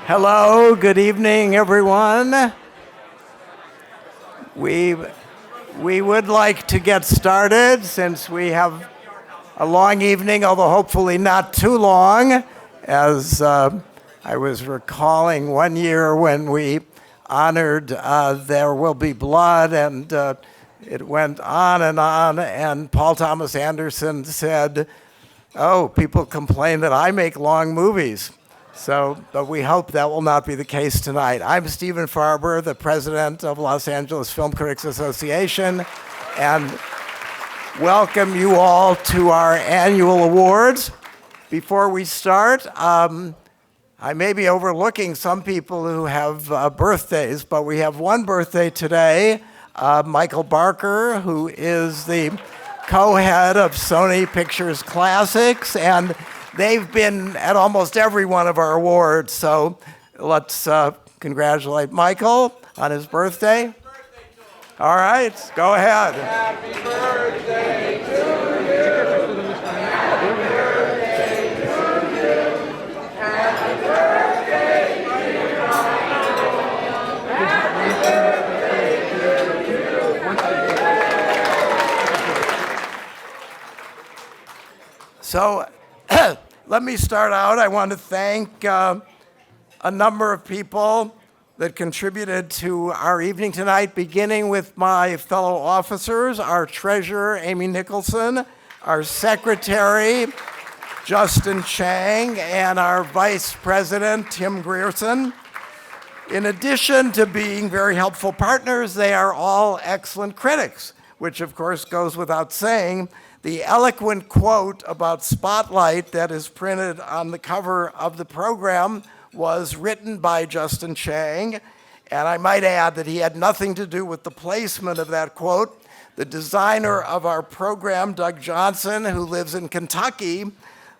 Hello, good evening, everyone. We would like to get started since we have a long evening, although hopefully not too long, as I was recalling one year when we honored There Will Be Blood, and it went on, and Paul Thomas Anderson said, "Oh, people complain that I make long movies." But we hope that will not be the case tonight. I'm Stephen Farber, the president of Los Angeles Film Critics Association, and welcome you all to our annual awards. Before we start, I may be overlooking some people who have birthdays, but we have one birthday today, Michael Barker, who is the co-head of Sony Pictures Classics, and they've been at almost every one of our awards, so let's congratulate Michael on his birthday. All right, go ahead. Happy birthday to you. Happy birthday to you. Happy birthday, dear Michael. Happy birthday to you. So, let me start out. I want to thank a number of people that contributed to our evening tonight, beginning with my fellow officers, our treasurer, Amy Nicholson, our secretary, Justin Chang, and our vice president, Tim Grierson. In addition to being very helpful partners, they are all excellent critics, which of course goes without saying. The eloquent quote about Spotlight that is printed on the cover of the program was written by Justin Chang, and I might add that he had nothing to do with the placement of that quote. The designer of our program, Doug Johnson, who lives in Kentucky,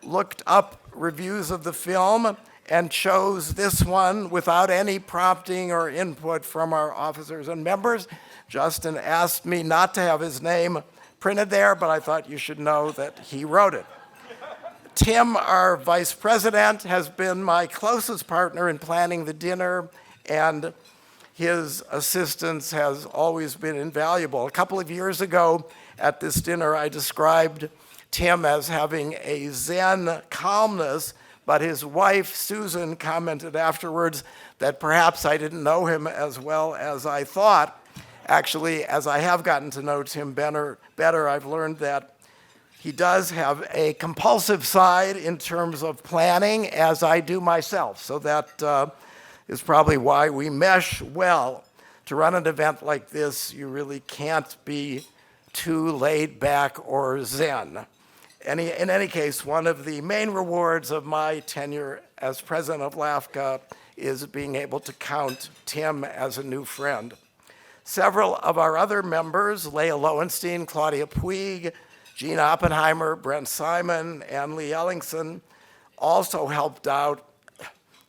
looked up reviews of the film and chose this one without any prompting or input from our officers and members. Justin asked me not to have his name printed there, but I thought you should know that he wrote it. Tim, our vice president, has been my closest partner in planning the dinner, and his assistance has always been invaluable. A couple of years ago at this dinner, I described Tim as having a Zen calmness, but his wife, Susan, commented afterwards that perhaps I didn't know him as well as I thought. Actually, as I have gotten to know Tim better, I've learned that he does have a compulsive side in terms of planning, as I do myself. So that is probably why we mesh well. To run an event like this, you really can't be too laid back or zen. In any case, one of the main rewards of my tenure as president of LAFCA is being able to count Tim as a new friend. Several of our other members, Leah Lowenstein, Claudia Puig, Gene Oppenheimer, Brent Simon, and Lee Ellingson, also helped out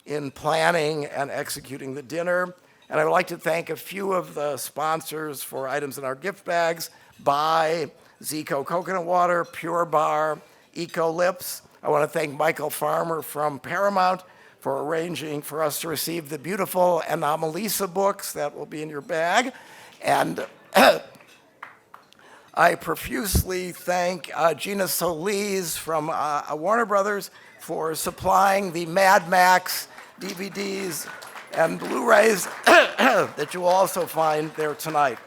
in planning and executing the dinner. And I would like to thank a few of the sponsors for items in our gift bags: Bai, Zico Coconut Water, Pure Bar, Eco Lips. I want to thank Michael Farmer from Paramount for arranging for us to receive the beautiful Anomalisa books that will be in your bag. And I profusely thank Gina Solis from Warner Brothers for supplying the Mad Max DVDs and Blu-rays that you will also find there tonight.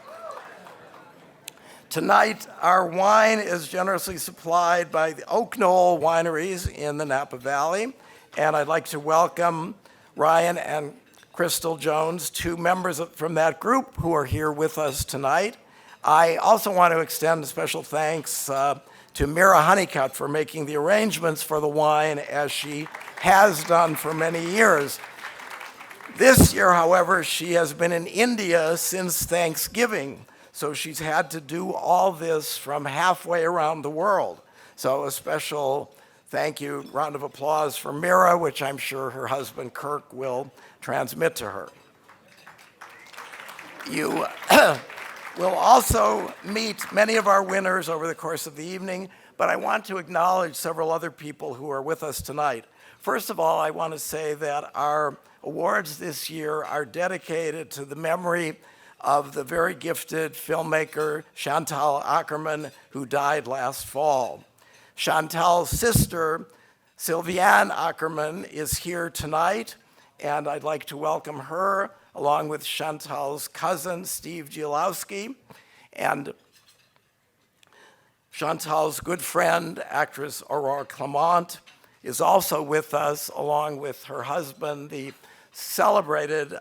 Tonight, our wine is generously supplied by the Oak Knoll Wineries in the Napa Valley, and I'd like to welcome Ryan and Crystal Jones, two members from that group who are here with us tonight. I also want to extend special thanks to Mira Honeycutt for making the arrangements for the wine, as she has done for many years. This year, however, she has been in India since Thanksgiving, so she's had to do all this from halfway around the world. So a special thank you, round of applause for Mira, which I'm sure her husband Kirk will transmit to her. You will also meet many of our winners over the course of the evening, but I want to acknowledge several other people who are with us tonight. First of all, I want to say that our awards this year are dedicated to the memory of the very gifted filmmaker Chantal Akerman, who died last fall. Chantal's sister, Sylviane Akerman, is here tonight, and I'd like to welcome her, along with Chantal's cousin, Steve Giolowski, and Chantal's good friend, actress Aurore Clement, is also with us, along with her husband, the celebrated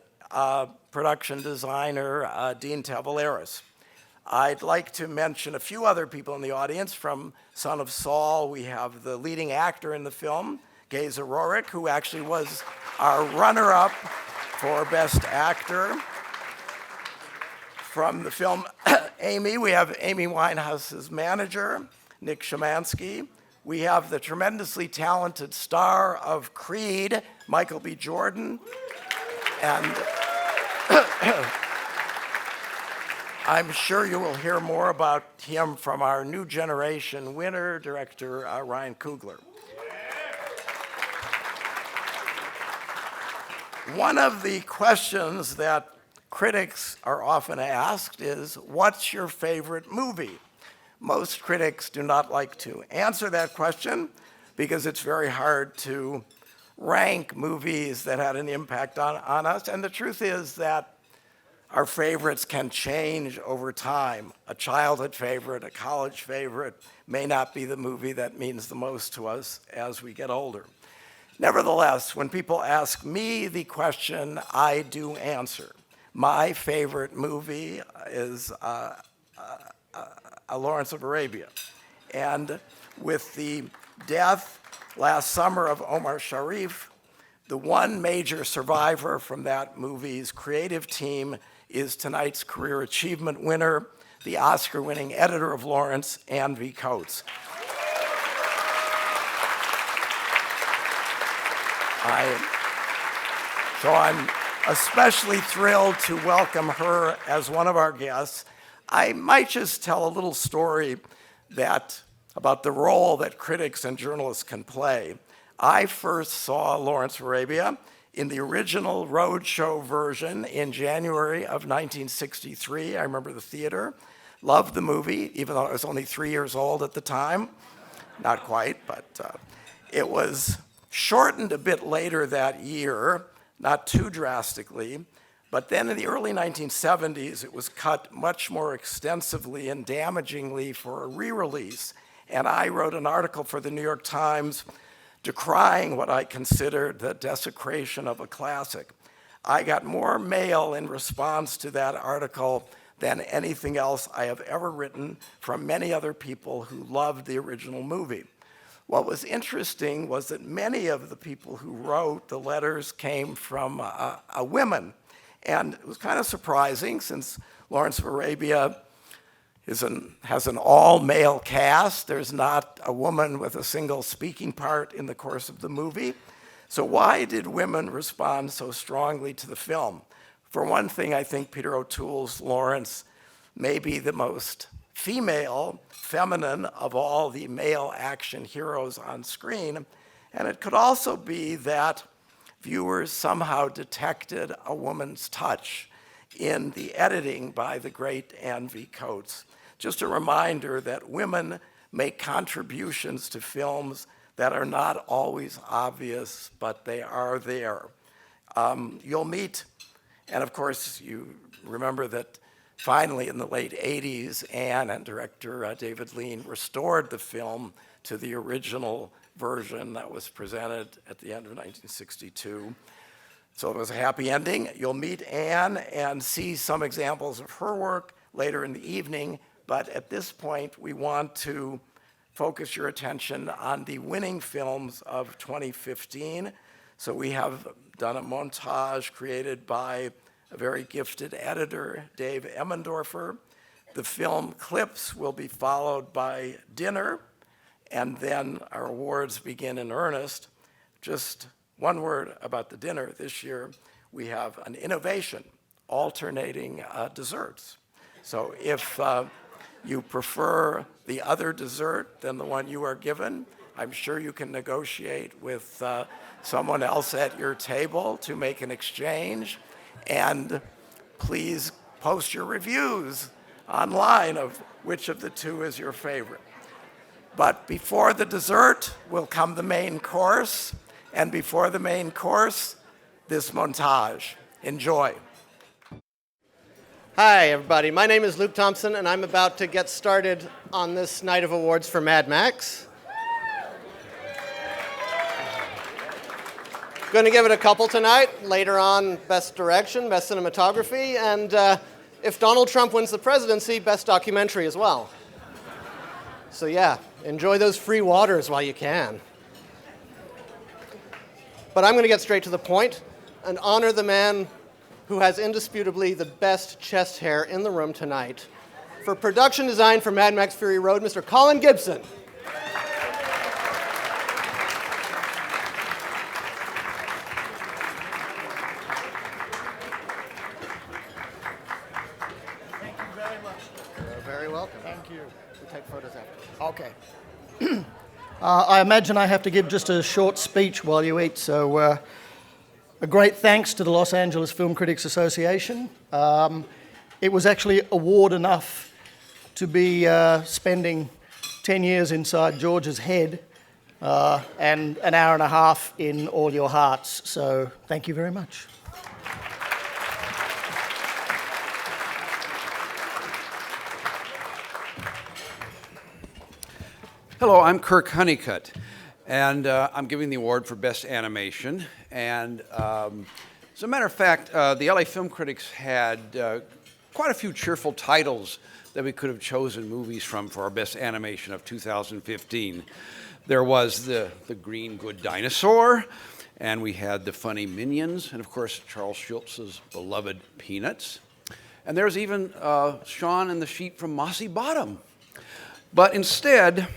production designer, Dean Tavaleris. I'd like to mention a few other people in the audience. From Son of Saul, we have the leading actor in the film, Geza Rorik, who actually was our runner-up for Best Actor. From the film Amy, we have Amy Winehouse's manager, Nick Szymanski. We have the tremendously talented star of Creed, Michael B. Jordan. And I'm sure you will hear more about him from our new generation winner, director Ryan Coogler. One of the questions that critics are often asked is, what's your favorite movie? Most critics do not like to answer that question because it's very hard to rank movies that had an impact on us. And the truth is that our favorites can change over time. A childhood favorite, a college favorite may not be the movie that means the most to us as we get older. Nevertheless, when people ask me the question, I do answer. My favorite movie is Lawrence of Arabia. And with the death last summer of Omar Sharif, the one major survivor from that movie's creative team is tonight's Career Achievement winner, the Oscar-winning editor of Lawrence, Anne V. Coates. So I'm especially thrilled to welcome her as one of our guests. I might just tell a little story about the role that critics and journalists can play. I first saw Lawrence of Arabia in the original roadshow version in January of 1963. I remember the theater. Loved the movie, even though I was only 3 years old at the time. Not quite, but it was shortened a bit later that year, not too drastically. But then in the early 1970s, it was cut much more extensively and damagingly for a re-release. And I wrote an article for the New York Times decrying what I considered the desecration of a classic. I got more mail in response to that article than anything else I have ever written from many other people who loved the original movie. What was interesting was that many of the people who wrote the letters came from women. And it was kind of surprising, since Lawrence of Arabia has an all-male cast. There's not a woman with a single speaking part in the course of the movie. So why did women respond so strongly to the film? For one thing, I think Peter O'Toole's Lawrence may be the most female, feminine of all the male action heroes on screen. And it could also be that viewers somehow detected a woman's touch in the editing by the great Anne V. Coates. Just a reminder that women make contributions to films that are not always obvious, but they are there. You'll meet, and of course you remember that finally in the late 80s, Anne and director David Lean restored the film to the original version that was presented at the end of 1962. So it was a happy ending. You'll meet Anne and see some examples of her work. later in the evening. But at this point, we want to focus your attention on the winning films of 2015. So we have done a montage created by a very gifted editor, Dave Emmendorfer. The film clips will be followed by dinner, and then our awards begin in earnest. Just one word about the dinner. This year, we have an innovation, alternating desserts. So if you prefer the other dessert than the one you are given, I'm sure you can negotiate with someone else at your table to make an exchange. And please post your reviews online of which of the two is your favorite. But before the dessert will come the main course, and before the main course, this montage. Enjoy. Hi, everybody. My name is Luke Thompson, and I'm about to get started on this night of awards for Mad Max. Going to give it a couple tonight. Later on, Best Direction, Best Cinematography, and if Donald Trump wins the presidency, Best Documentary as well. So yeah, enjoy those free waters while you can. But I'm going to get straight to the point and honor the man who has indisputably the best chest hair in the room tonight. For production design for Mad Max Fury Road, Mr. Colin Gibson. Thank you very much. You're very welcome. Thank you. We'll take photos after. Okay. I imagine I have to give just a short speech while you eat, so a great thanks to the Los Angeles Film Critics Association. It was actually award enough to be spending 10 years inside George's head and an hour and a half in all your hearts, so thank you very much. Hello, I'm Kirk Honeycutt, and I'm giving the award for Best Animation. And as a matter of fact, the LA Film Critics had quite a few cheerful titles that we could have chosen movies from for our Best Animation of 2015. There was the Greene Good Dinosaur, and we had the funny Minions, and of course Charles Schultz's beloved Peanuts. And there's even Shaun and the Sheep from Mossy Bottom. But instead,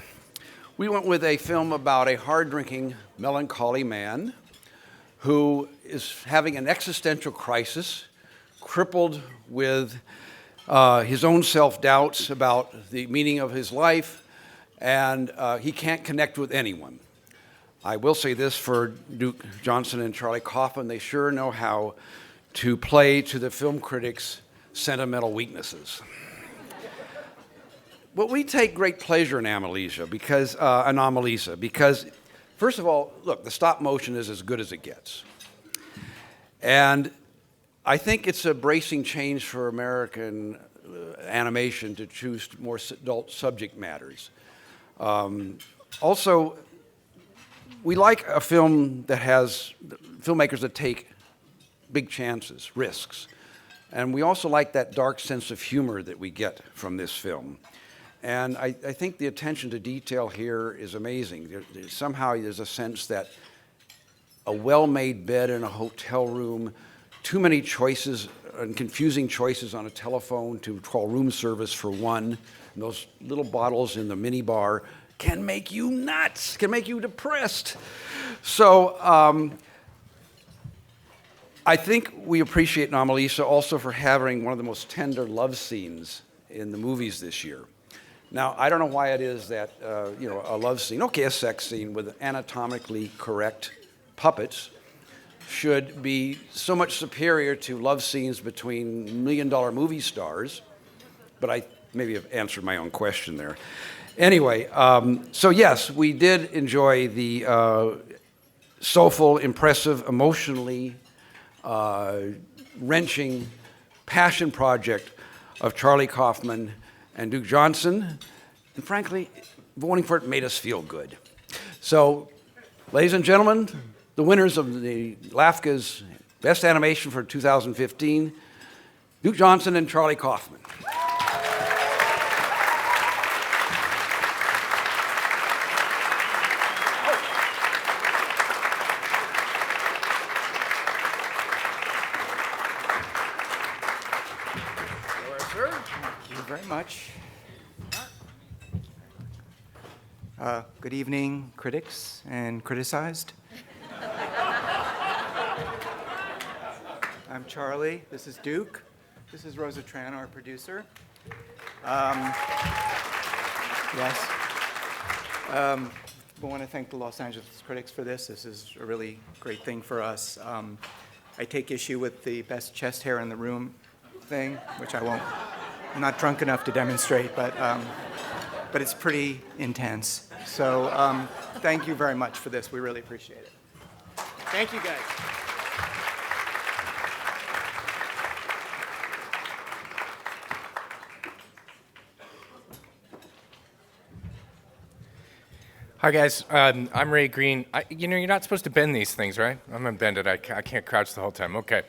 we went with a film about a hard-drinking, melancholy man who is having an existential crisis, crippled with his own self-doubts about the meaning of his life, and he can't connect with anyone. I will say this for Duke Johnson and Charlie Kaufman: they sure know how to play to the film critics' sentimental weaknesses. But we take great pleasure in Anomalisa because, first of all, look, the stop motion is as good as it gets. And I think it's a bracing change for American animation to choose more adult subject matters. Also, we like a film that has filmmakers that take big chances, risks. And we also like that dark sense of humor that we get from this film. And I think the attention to detail here is amazing. Somehow there's a sense that a well-made bed in a hotel room, too many choices and confusing choices on a telephone to call room service for one, and those little bottles in the mini bar can make you nuts, can make you depressed. So I think we appreciate Anomalisa also for having one of the most tender love scenes in the movies this year. Now, I don't know why it is that, a love scene, okay, a sex scene with anatomically correct puppets should be so much superior to love scenes between million-dollar movie stars, but I maybe have answered my own question there. Anyway, so yes, we did enjoy the soulful, impressive, emotionally wrenching passion project of Charlie Kaufman and Duke Johnson, and frankly, voting for it made us feel good. So, ladies and gentlemen, the winners of the LAFCA's Best Animation for 2015, Duke Johnson and Charlie Kaufman. much. Good evening, critics and criticized. I'm Charlie. This is Duke. This is Rosa Tran, our producer. Yes. I want to thank the Los Angeles critics for this. This is a really great thing for us. I take issue with the best chest hair in the room thing, which I'm not drunk enough to demonstrate, but it's pretty intense. So thank you very much for this. We really appreciate it. Thank you, guys. Hi, guys. I'm Ray Greene. You're not supposed to bend these things, right? I'm going to bend it. I can't crouch the whole time. Okay.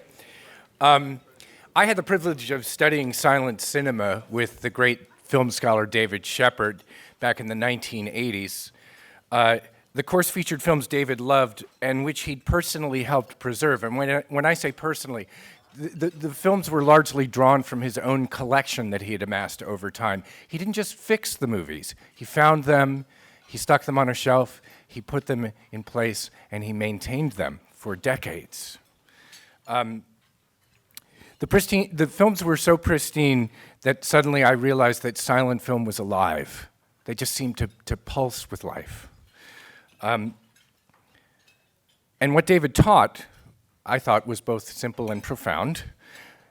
I had the privilege of studying silent cinema with the great film scholar David Shepard back in the 1980s. The course featured films David loved and which he'd personally helped preserve. And when I say personally, the films were largely drawn from his own collection that he had amassed over time. He didn't just fix the movies. He found them, he stuck them on a shelf, he put them in place, and he maintained them for decades. The films were so pristine that suddenly I realized that silent film was alive. They just seemed to pulse with life. And what David taught, I thought, was both simple and profound.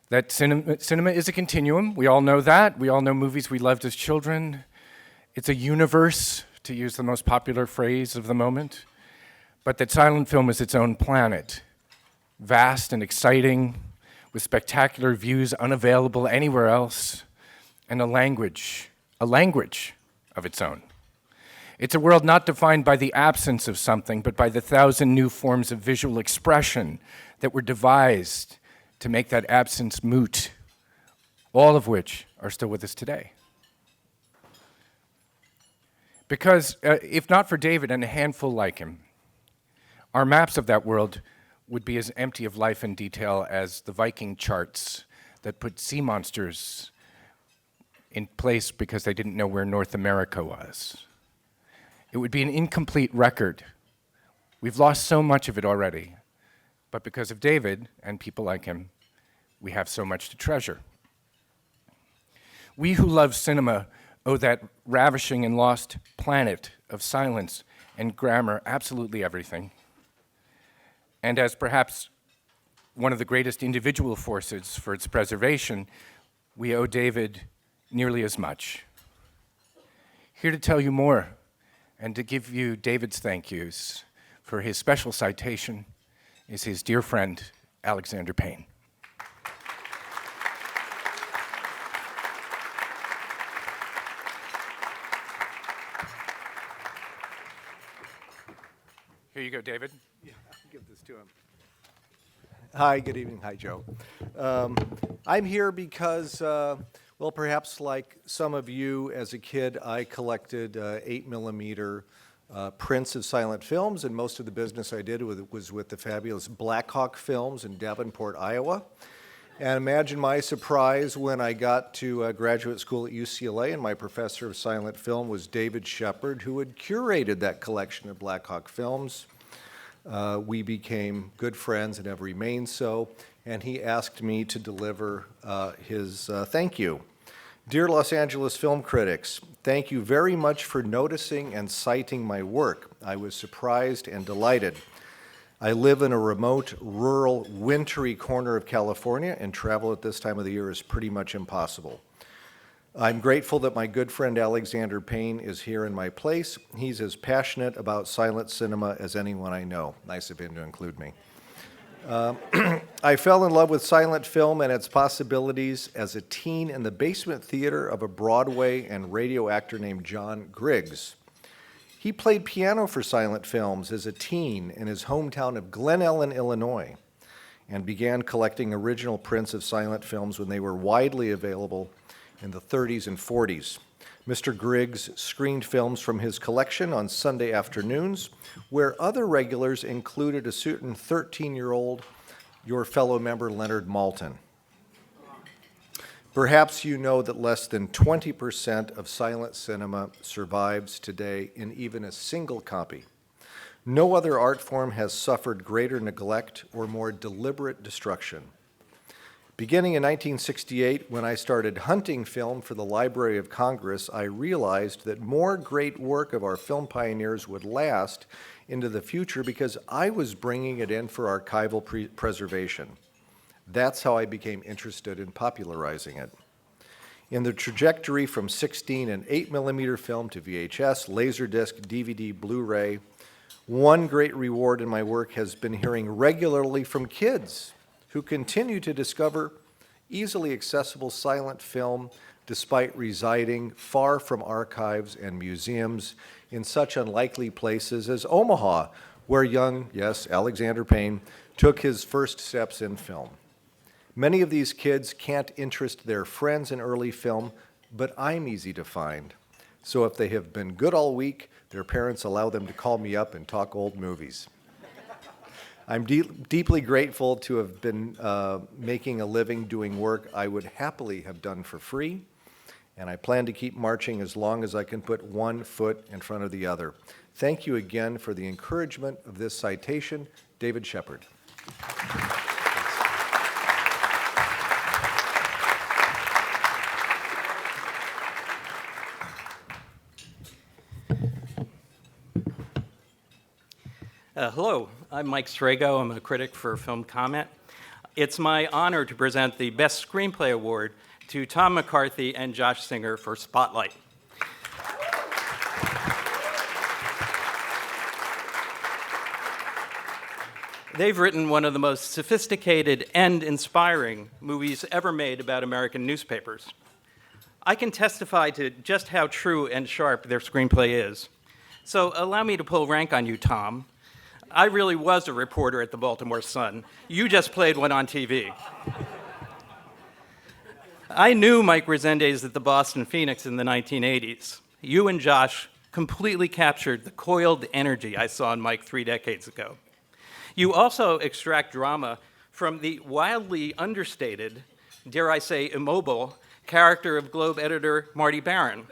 That cinema is a continuum. We all know that. We all know movies we loved as children. It's a universe, to use the most popular phrase of the moment. But that silent film is its own planet, vast and exciting, with spectacular views unavailable anywhere else, and a language of its own. It's a world not defined by the absence of something, but by the 1,000 new forms of visual expression that were devised to make that absence moot, all of which are still with us today. Because if not for David and a handful like him, our maps of that world would be as empty of life and detail as the Viking charts that put sea monsters in place because they didn't know where North America was. It would be an incomplete record. We've lost so much of it already, but because of David and people like him, we have so much to treasure. We who love cinema owe that ravishing and lost planet of silence and grammar absolutely everything. And as perhaps one of the greatest individual forces for its preservation, we owe David nearly as much. Here to tell you more and to give you David's thank yous for his special citation is his dear friend, Alexander Payne. Here you go, David. Yeah, I'll give this to him. Hi, good evening. Hi, Joe. I'm here because, well, perhaps like some of you, as a kid, I collected 8mm prints of silent films, and most of the business I did was with the fabulous Blackhawk Films in Davenport, Iowa. And imagine my surprise when I got to graduate school at UCLA, and my professor of silent film was David Shepard, who had curated that collection of Blackhawk films. We became good friends and have remained so, and he asked me to deliver his thank you. Dear Los Angeles film critics, thank you very much for noticing and citing my work. I was surprised and delighted. I live in a remote, rural, wintry corner of California, and travel at this time of the year is pretty much impossible. I'm grateful that my good friend Alexander Payne is here in my place. He's as passionate about silent cinema as anyone I know. Nice of him to include me. I fell in love with silent film and its possibilities as a teen in the basement theater of a Broadway and radio actor named John Griggs. He played piano for silent films as a teen in his hometown of Glen Ellen, Illinois, and began collecting original prints of silent films when they were widely available in the 30s and 40s. Mr. Griggs screened films from his collection on Sunday afternoons, where other regulars included a certain 13-year-old, your fellow member Leonard Maltin. Perhaps you know that less than 20% of silent cinema survives today in even a single copy. No other art form has suffered greater neglect or more deliberate destruction. Beginning in 1968, when I started hunting film for the Library of Congress, I realized that more great work of our film pioneers would last into the future because I was bringing it in for archival preservation. That's how I became interested in popularizing it. In the trajectory from 16 and 8mm film to VHS, Laserdisc, DVD, Blu-ray, one great reward in my work has been hearing regularly from kids who continue to discover easily accessible silent film despite residing far from archives and museums in such unlikely places as Omaha, where young, yes, Alexander Payne, took his first steps in film. Many of these kids can't interest their friends in early film, but I'm easy to find. So if they have been good all week, their parents allow them to call me up and talk old movies. I'm deeply grateful to have been making a living doing work I would happily have done for free, and I plan to keep marching as long as I can put one foot in front of the other. Thank you again for the encouragement of this citation, David Shepard. Hello, I'm Mike Sragow. I'm a critic for Film Comment. It's my honor to present the Best Screenplay Award to Tom McCarthy and Josh Singer for Spotlight. They've written one of the most sophisticated and inspiring movies ever made about American newspapers. I can testify to just how true and sharp their screenplay is. So allow me to pull rank on you, Tom. I really was a reporter at the Baltimore Sun. You just played one on TV. I knew Mike Resendez at the Boston Phoenix in the 1980s. You and Josh completely captured the coiled energy I saw in Mike 3 decades ago. You also extract drama from the wildly understated, dare I say immobile, character of Globe editor Marty Baron.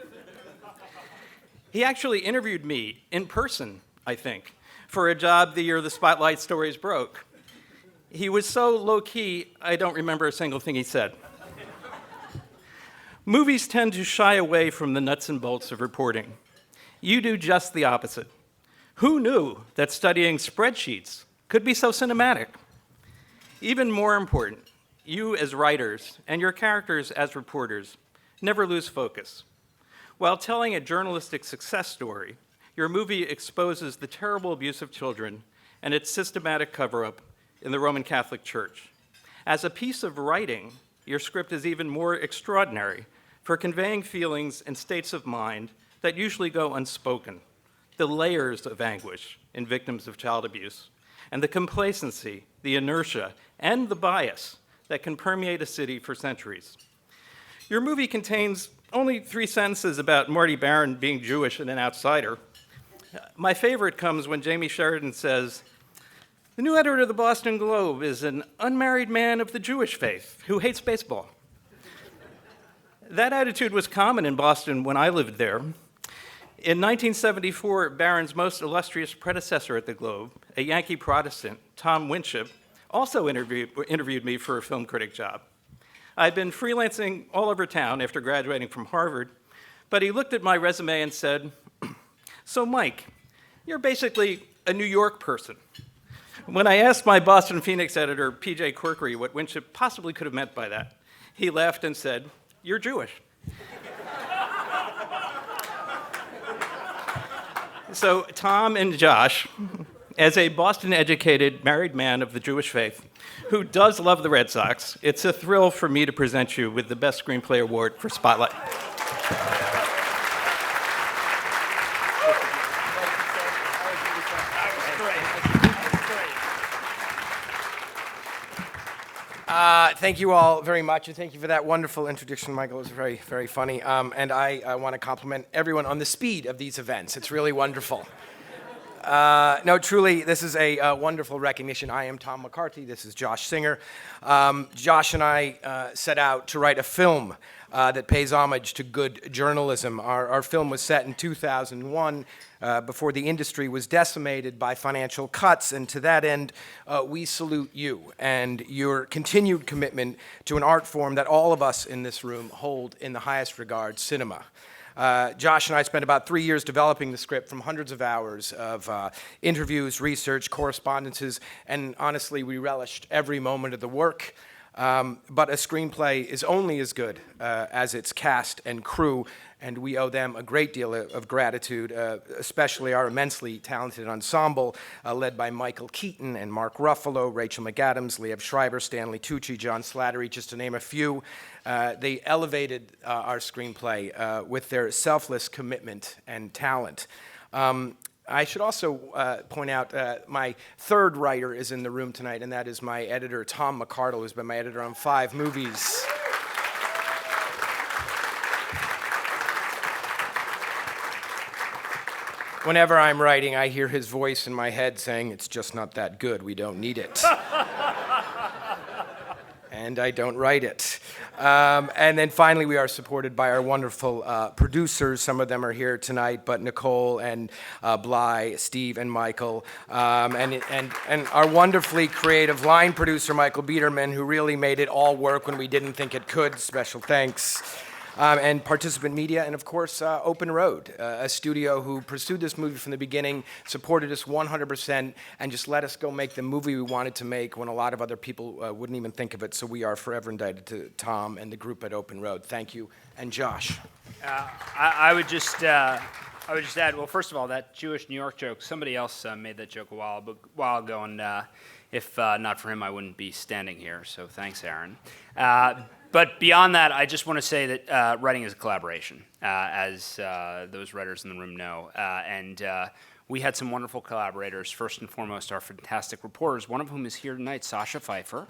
He actually interviewed me in person, I think, for a job the year the Spotlight stories broke. He was so low-key, I don't remember a single thing he said. Movies tend to shy away from the nuts and bolts of reporting. You do just the opposite. Who knew that studying spreadsheets could be so cinematic? Even more important, you as writers and your characters as reporters never lose focus. While telling a journalistic success story, your movie exposes the terrible abuse of children and its systematic cover-up in the Roman Catholic Church. As a piece of writing, your script is even more extraordinary for conveying feelings and states of mind that usually go unspoken, the layers of anguish in victims of child abuse, and the complacency, the inertia, and the bias that can permeate a city for centuries. Your movie contains only 3 sentences about Marty Baron being Jewish and an outsider. My favorite comes when Jamie Sheridan says, "The new editor of the Boston Globe is an unmarried man of the Jewish faith who hates baseball." That attitude was common in Boston when I lived there. In 1974, Barron's most illustrious predecessor at the Globe, a Yankee Protestant, Tom Winship, also interviewed me for a film critic job. I'd been freelancing all over town after graduating from Harvard, but he looked at my resume and said, "So Mike, you're basically a New York person." When I asked my Boston Phoenix editor, P.J. Corkery, what Winship possibly could have meant by that, he laughed and said, "You're Jewish." So Tom and Josh, as a Boston-educated married man of the Jewish faith who does love the Red Sox, it's a thrill for me to present you with the Best Screenplay Award for Spotlight. Thank you all very much, and thank you for that wonderful introduction, Michael. It was very, very funny. And I want to compliment everyone on the speed of these events. It's really wonderful. No, truly, this is a wonderful recognition. I am Tom McCarthy. This is Josh Singer. Josh and I set out to write a film that pays homage to good journalism. Our film was set in 2001, before the industry was decimated by financial cuts, and to that end, we salute you and your continued commitment to an art form that all of us in this room hold in the highest regard, cinema. Josh and I spent about 3 years developing the script from hundreds of hours of interviews, research, correspondences, and honestly, we relished every moment of the work. But a screenplay is only as good as its cast and crew, and we owe them a great deal of gratitude, especially our immensely talented ensemble led by Michael Keaton and Mark Ruffalo, Rachel McAdams, Liev Schreiber, Stanley Tucci, John Slattery, just to name a few. They elevated our screenplay with their selfless commitment and talent. I should also point out my third writer is in the room tonight, and that is my editor, Tom McCardle, who's been my editor on 5 movies. Whenever I'm writing, I hear his voice in my head saying, "It's just not that good, we don't need it." And I don't write it. And then finally, we are supported by our wonderful producers. Some of them are here tonight, but Nicole and Bly, Steve and Michael, and our wonderfully creative line producer, Michael Biederman, who really made it all work when we didn't think it could. Special thanks. And Participant Media, and of course, Open Road, a studio who pursued this movie from the beginning, supported us 100%, and just let us go make the movie we wanted to make when a lot of other people wouldn't even think of it. So we are forever indebted to Tom and the group at Open Road. Thank you. And Josh. I would just add, well, first of all, that Jewish New York joke, somebody else made that joke a while ago, and if not for him, I wouldn't be standing here, so thanks, Aaron. But beyond that, I just want to say that writing is a collaboration, as those writers in the room know. And we had some wonderful collaborators. First and foremost, our fantastic reporters, one of whom is here tonight, Sasha Pfeiffer.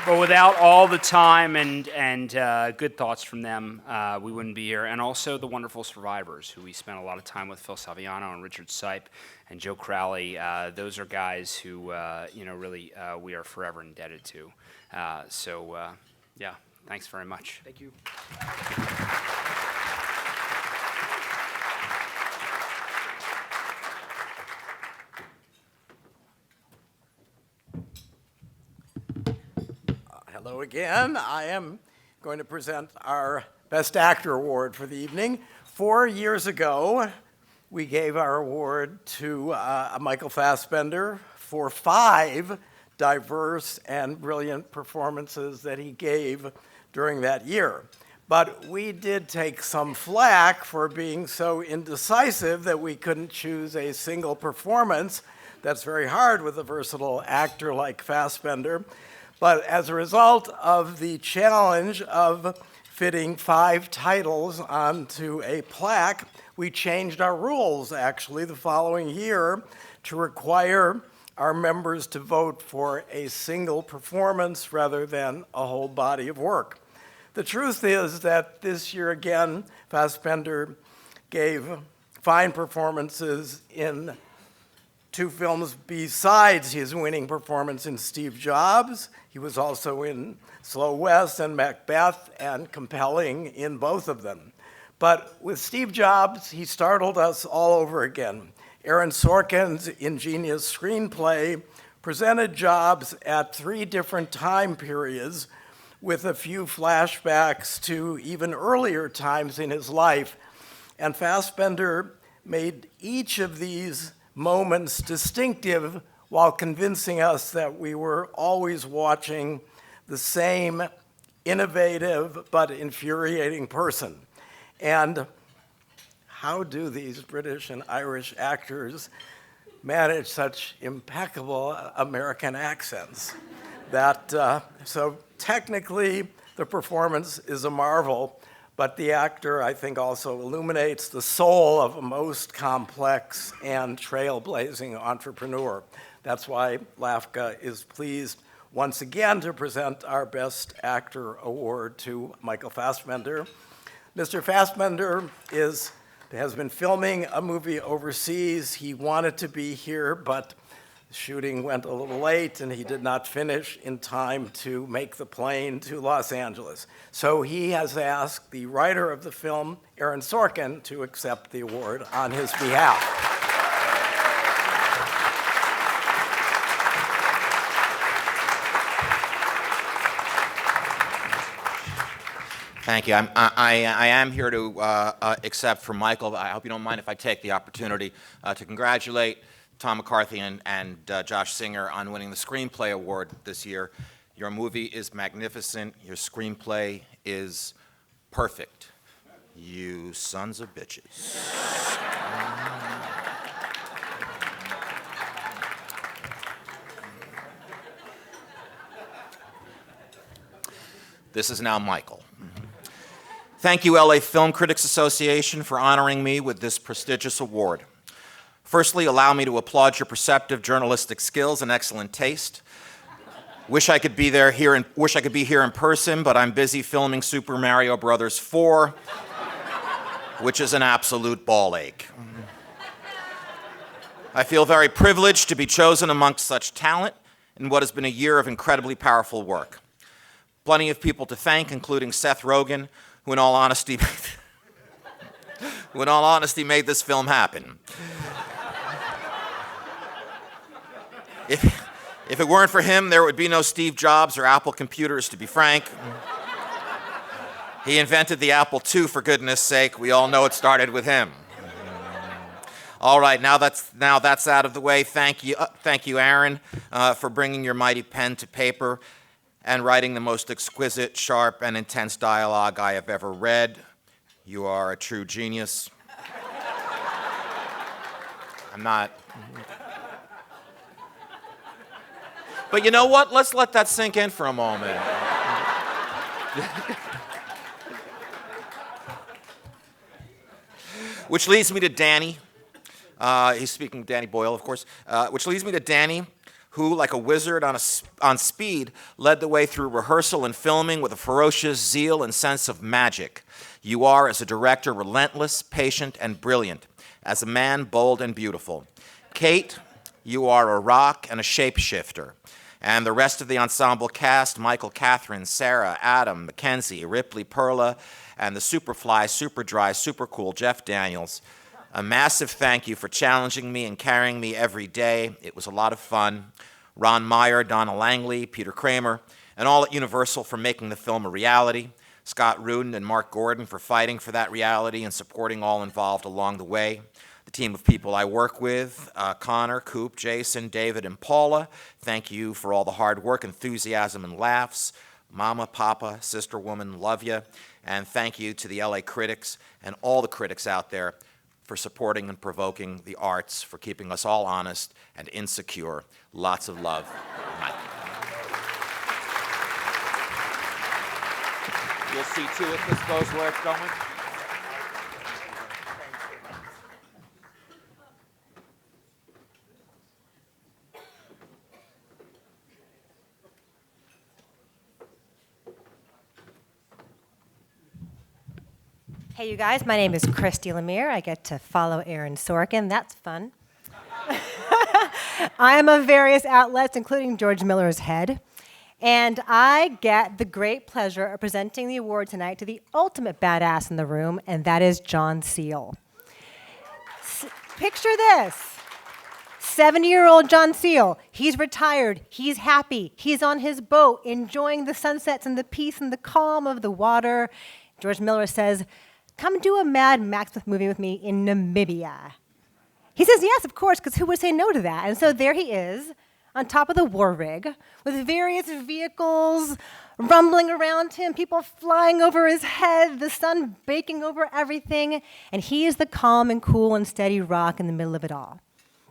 But without all the time and good thoughts from them, we wouldn't be here. And also the wonderful survivors, who we spent a lot of time with, Phil Saviano and Richard Sipe and Joe Crowley. Those are guys who, really we are forever indebted to. Yeah, thanks very much. Thank you. Hello again. I am going to present our Best Actor Award for the evening. 4 years ago, we gave our award to Michael Fassbender for 5 diverse and brilliant performances that he gave during that year. But we did take some flack for being so indecisive that we couldn't choose a single performance. That's very hard with a versatile actor like Fassbender. But as a result of the challenge of fitting 5 titles onto a plaque, we changed our rules, actually, the following year to require our members to vote for a single performance rather than a whole body of work. The truth is that this year, again, Fassbender gave fine performances in 2 films besides his winning performance in Steve Jobs. He was also in Slow West and Macbeth, and compelling in both of them. But with Steve Jobs, he startled us all over again. Aaron Sorkin's ingenious screenplay presented Jobs at 3 different time periods with a few flashbacks to even earlier times in his life. And Fassbender made each of these moments distinctive while convincing us that we were always watching the same innovative but infuriating person. And how do these British and Irish actors manage such impeccable American accents? So technically, the performance is a marvel, but the actor, I think, also illuminates the soul of a most complex and trailblazing entrepreneur. That's why LAFCA is pleased once again to present our Best Actor Award to Michael Fassbender. Mr. Fassbender has been filming a movie overseas. He wanted to be here, but the shooting went a little late, and he did not finish in time to make the plane to Los Angeles. So he has asked the writer of the film, Aaron Sorkin, to accept the award on his behalf. Thank you. I am here to accept from Michael. I hope you don't mind if I take the opportunity to congratulate Tom McCarthy and Josh Singer on winning the Screenplay Award this year. Your movie is magnificent. Your screenplay is perfect. You sons of bitches. This is now Michael. Thank you, LA Film Critics Association, for honoring me with this prestigious award. Firstly, allow me to applaud your perceptive journalistic skills and excellent taste. Wish I could be here in person, but I'm busy filming Super Mario Bros. 4, which is an absolute ball ache. I feel very privileged to be chosen amongst such talent in what has been a year of incredibly powerful work. Plenty of people to thank, including Seth Rogen, who in all honesty made this film happen. If it weren't for him, there would be no Steve Jobs or Apple computers, to be frank. He invented the Apple II, for goodness sake. We all know it started with him. All right, now that's out of the way. Thank you, Aaron, for bringing your mighty pen to paper and writing the most exquisite, sharp, and intense dialogue I have ever read. You are a true genius. I'm not. But you know what? Let's let that sink in for a moment. Which leads me to Danny. He's speaking Danny Boyle, of course. Which leads me to Danny, who, like a wizard on speed, led the way through rehearsal and filming with a ferocious zeal and sense of magic. You are, as a director, relentless, patient, and brilliant. As a man, bold and beautiful. Kate, you are a rock and a shapeshifter. And the rest of the ensemble cast, Michael, Catherine, Sarah, Adam, Mackenzie, Ripley, Perla, and the Superfly, Super Dry, Super Cool Jeff Daniels. A massive thank you for challenging me and carrying me every day. It was a lot of fun. Ron Meyer, Donna Langley, Peter Kramer, and all at Universal for making the film a reality. Scott Rudin and Mark Gordon for fighting for that reality and supporting all involved along the way. The team of people I work with, Connor, Coop, Jason, David, and Paula, thank you for all the hard work, enthusiasm, and laughs. Mama, Papa, Sister Woman, love you. And thank you to the LA critics and all the critics out there for supporting and provoking the arts, for keeping us all honest and insecure. Lots of love, Mike. You'll see too if this goes where it's going. Hey, you guys, my name is Christy Lemire. I get to follow Aaron Sorkin. That's fun. I am of various outlets, including George Miller's Head. And I get the great pleasure of presenting the award tonight to the ultimate badass in the room, and that is John Seale. Picture this. 70-year-old John Seale. He's retired. He's happy. He's on his boat, enjoying the sunsets and the peace and the calm of the water. George Miller says, "Come do a Mad Max movie with me in Namibia." He says yes, of course, because who would say no to that? And so there he is, on top of the war rig, with various vehicles rumbling around him, people flying over his head, the sun baking over everything, and he is the calm and cool and steady rock in the middle of it all,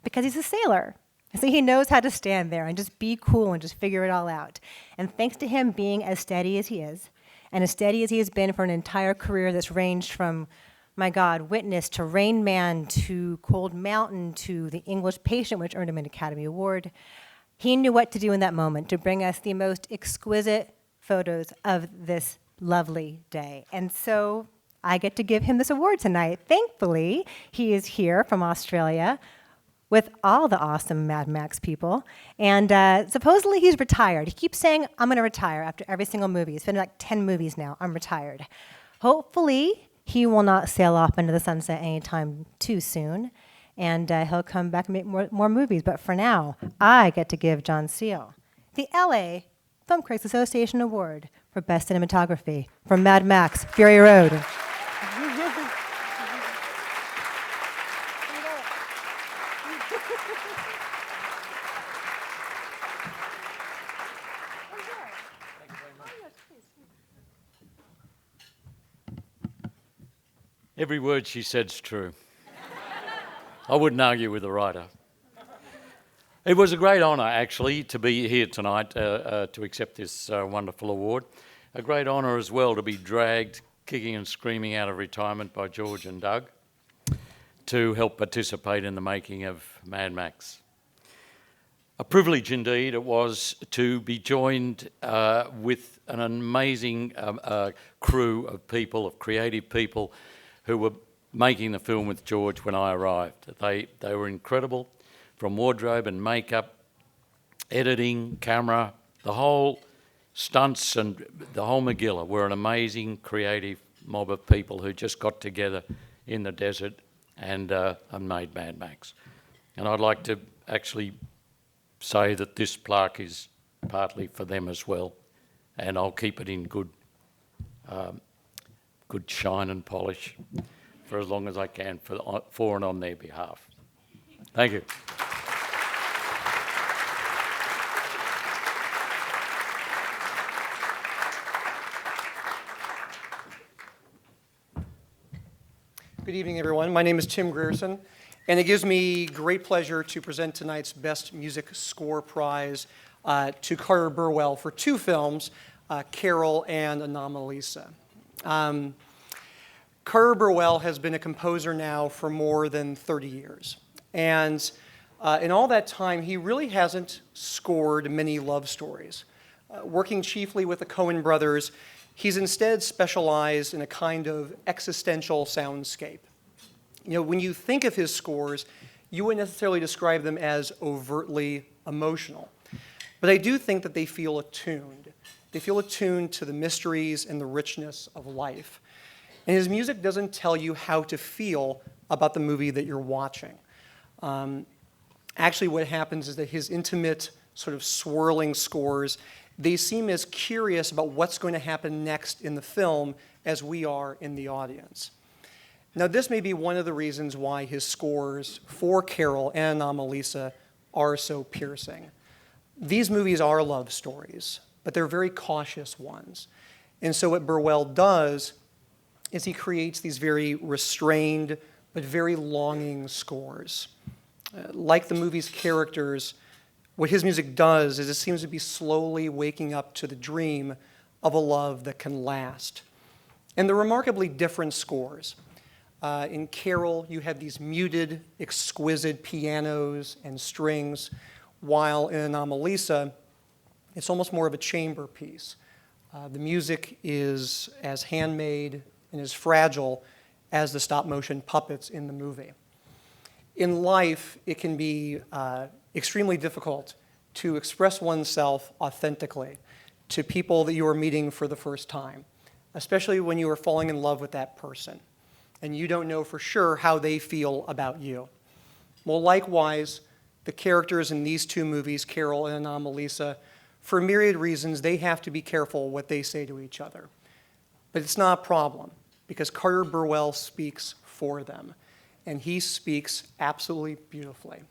because he's a sailor. So he knows how to stand there and just be cool and just figure it all out. And thanks to him being as steady as he is, and as steady as he has been for an entire career that's ranged from, my God, Witness to Rain Man to Cold Mountain to The English Patient, which earned him an Academy Award, he knew what to do in that moment to bring us the most exquisite photos of this lovely day. And so I get to give him this award tonight. Thankfully, he is here from Australia with all the awesome Mad Max people. And supposedly he's retired. He keeps saying, I'm going to retire after every single movie. It's been like 10 movies now. I'm retired. Hopefully, he will not sail off into the sunset anytime too soon. And he'll come back and make more movies. But for now, I get to give John Seale the LA Film Critics Association Award for Best Cinematography for Mad Max, Fury Road. Every word she said's true. I wouldn't argue with the writer. It was a great honour, actually, to be here tonight to accept this wonderful award. A great honour as well to be dragged kicking and screaming out of retirement by George and Doug to help participate in the making of Mad Max. A privilege indeed it was to be joined with an amazing crew of people, of creative people, who were making the film with George when I arrived. They were incredible, from wardrobe and makeup, editing, camera, the whole stunts and the whole Megillah were an amazing creative mob of people who just got together in the desert and made Mad Max. And I'd like to actually say that this plaque is partly for them as well, and I'll keep it in good shine and polish for as long as I can for and on their behalf. Thank you. Good evening, everyone. My name is Tim Grierson, and it gives me great pleasure to present tonight's Best Music Score Prize to Carter Burwell for two films, Carol and Anomalisa. Carter Burwell has been a composer now for more than 30 years. And in all that time, he really hasn't scored many love stories. Working chiefly with the Coen brothers, he's instead specialized in a kind of existential soundscape. You know, when you think of his scores, you wouldn't necessarily describe them as overtly emotional. But I do think that they feel attuned. They feel attuned to the mysteries and the richness of life. And his music doesn't tell you how to feel about the movie that you're watching. Actually, what happens is that his intimate, sort of swirling scores, they seem as curious about what's going to happen next in the film as we are in the audience. Now, this may be one of the reasons why his scores for Carol and Anomalisa are so piercing. These movies are love stories, but they're very cautious ones. And so what Burwell does is he creates these very restrained but very longing scores. Like the movie's characters, what his music does is it seems to be slowly waking up to the dream of a love that can last. And they're remarkably different scores. In Carol, you have these muted, exquisite pianos and strings, while in Anomalisa, it's almost more of a chamber piece. The music is as handmade and as fragile as the stop-motion puppets in the movie. In life, it can be extremely difficult to express oneself authentically to people that you are meeting for the first time, especially when you are falling in love with that person and you don't know for sure how they feel about you. Well, likewise, the characters in these two movies, Carol and Anomalisa, for myriad reasons, they have to be careful what they say to each other. But it's not a problem, because Carter Burwell speaks for them, and he speaks absolutely beautifully.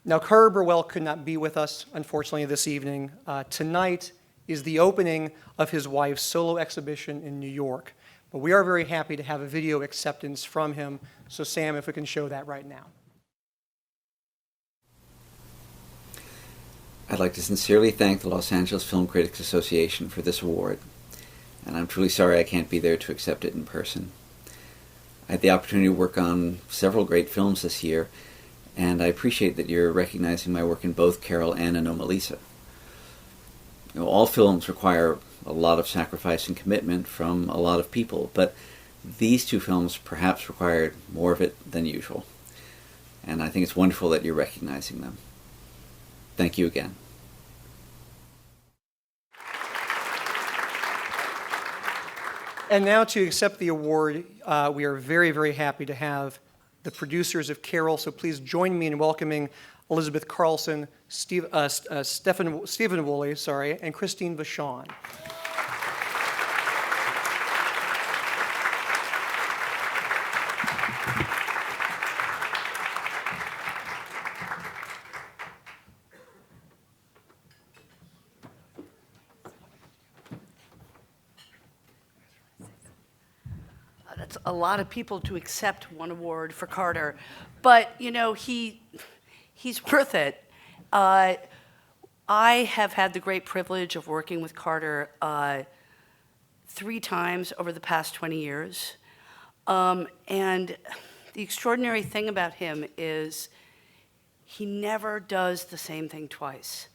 Now, Carter Burwell could not be with us, unfortunately, this evening. Tonight is the opening of his wife's solo exhibition in New York, but we are very happy to have a video acceptance from him. So, Sam, if we can show that right now. I'd like to sincerely thank the Los Angeles Film Critics Association for this award, and I'm truly sorry I can't be there to accept it in person. I had the opportunity to work on several great films this year, and I appreciate that you're recognizing my work in both Carol and Anomalisa. You know, all films require a lot of sacrifice and commitment from a lot of people, but these two films perhaps required more of it than usual. And I think it's wonderful that you're recognizing them. Thank you again. And now to accept the award, we are very, very happy to have the producers of Carol. So please join me in welcoming Elizabeth Carlson, Stephen Woolley, and Christine Vachon. That's a lot of people to accept one award for Carter, but you know he's worth it. I have had the great privilege of working with Carter 3 times over the past 20 years, and the extraordinary thing about him is he never does the same thing twice.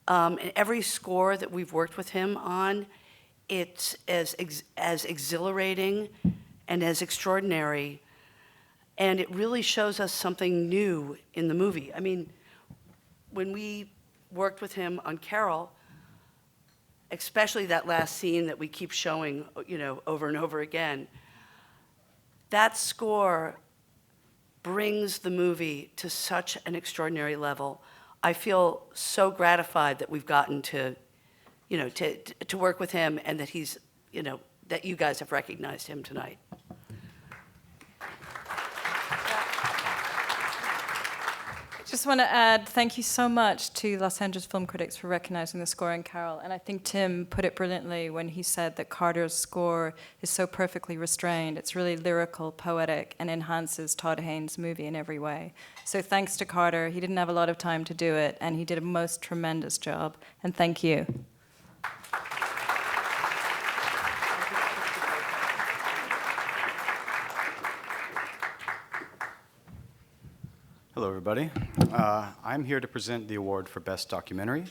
And every score that we've worked with him on, it's as exhilarating and as extraordinary, and it really shows us something new in the movie. I mean, when we worked with him on Carol, especially that last scene that we keep showing, you know, over and over again, that score brings the movie to such an extraordinary level. I feel so gratified that we've gotten to, you know, to work with him, and that he's, you know, that you guys have recognized him tonight. Just want to add thank you so much to Los Angeles film critics for recognizing the score in Carol. And I think Tim put it brilliantly when he said that Carter's score is so perfectly restrained. It's really lyrical, poetic, and enhances Todd Haynes' movie in every way. So thanks to Carter. He didn't have a lot of time to do it, and he did a most tremendous job. And thank you. Hello, everybody. I'm here to present the award for Best Documentary.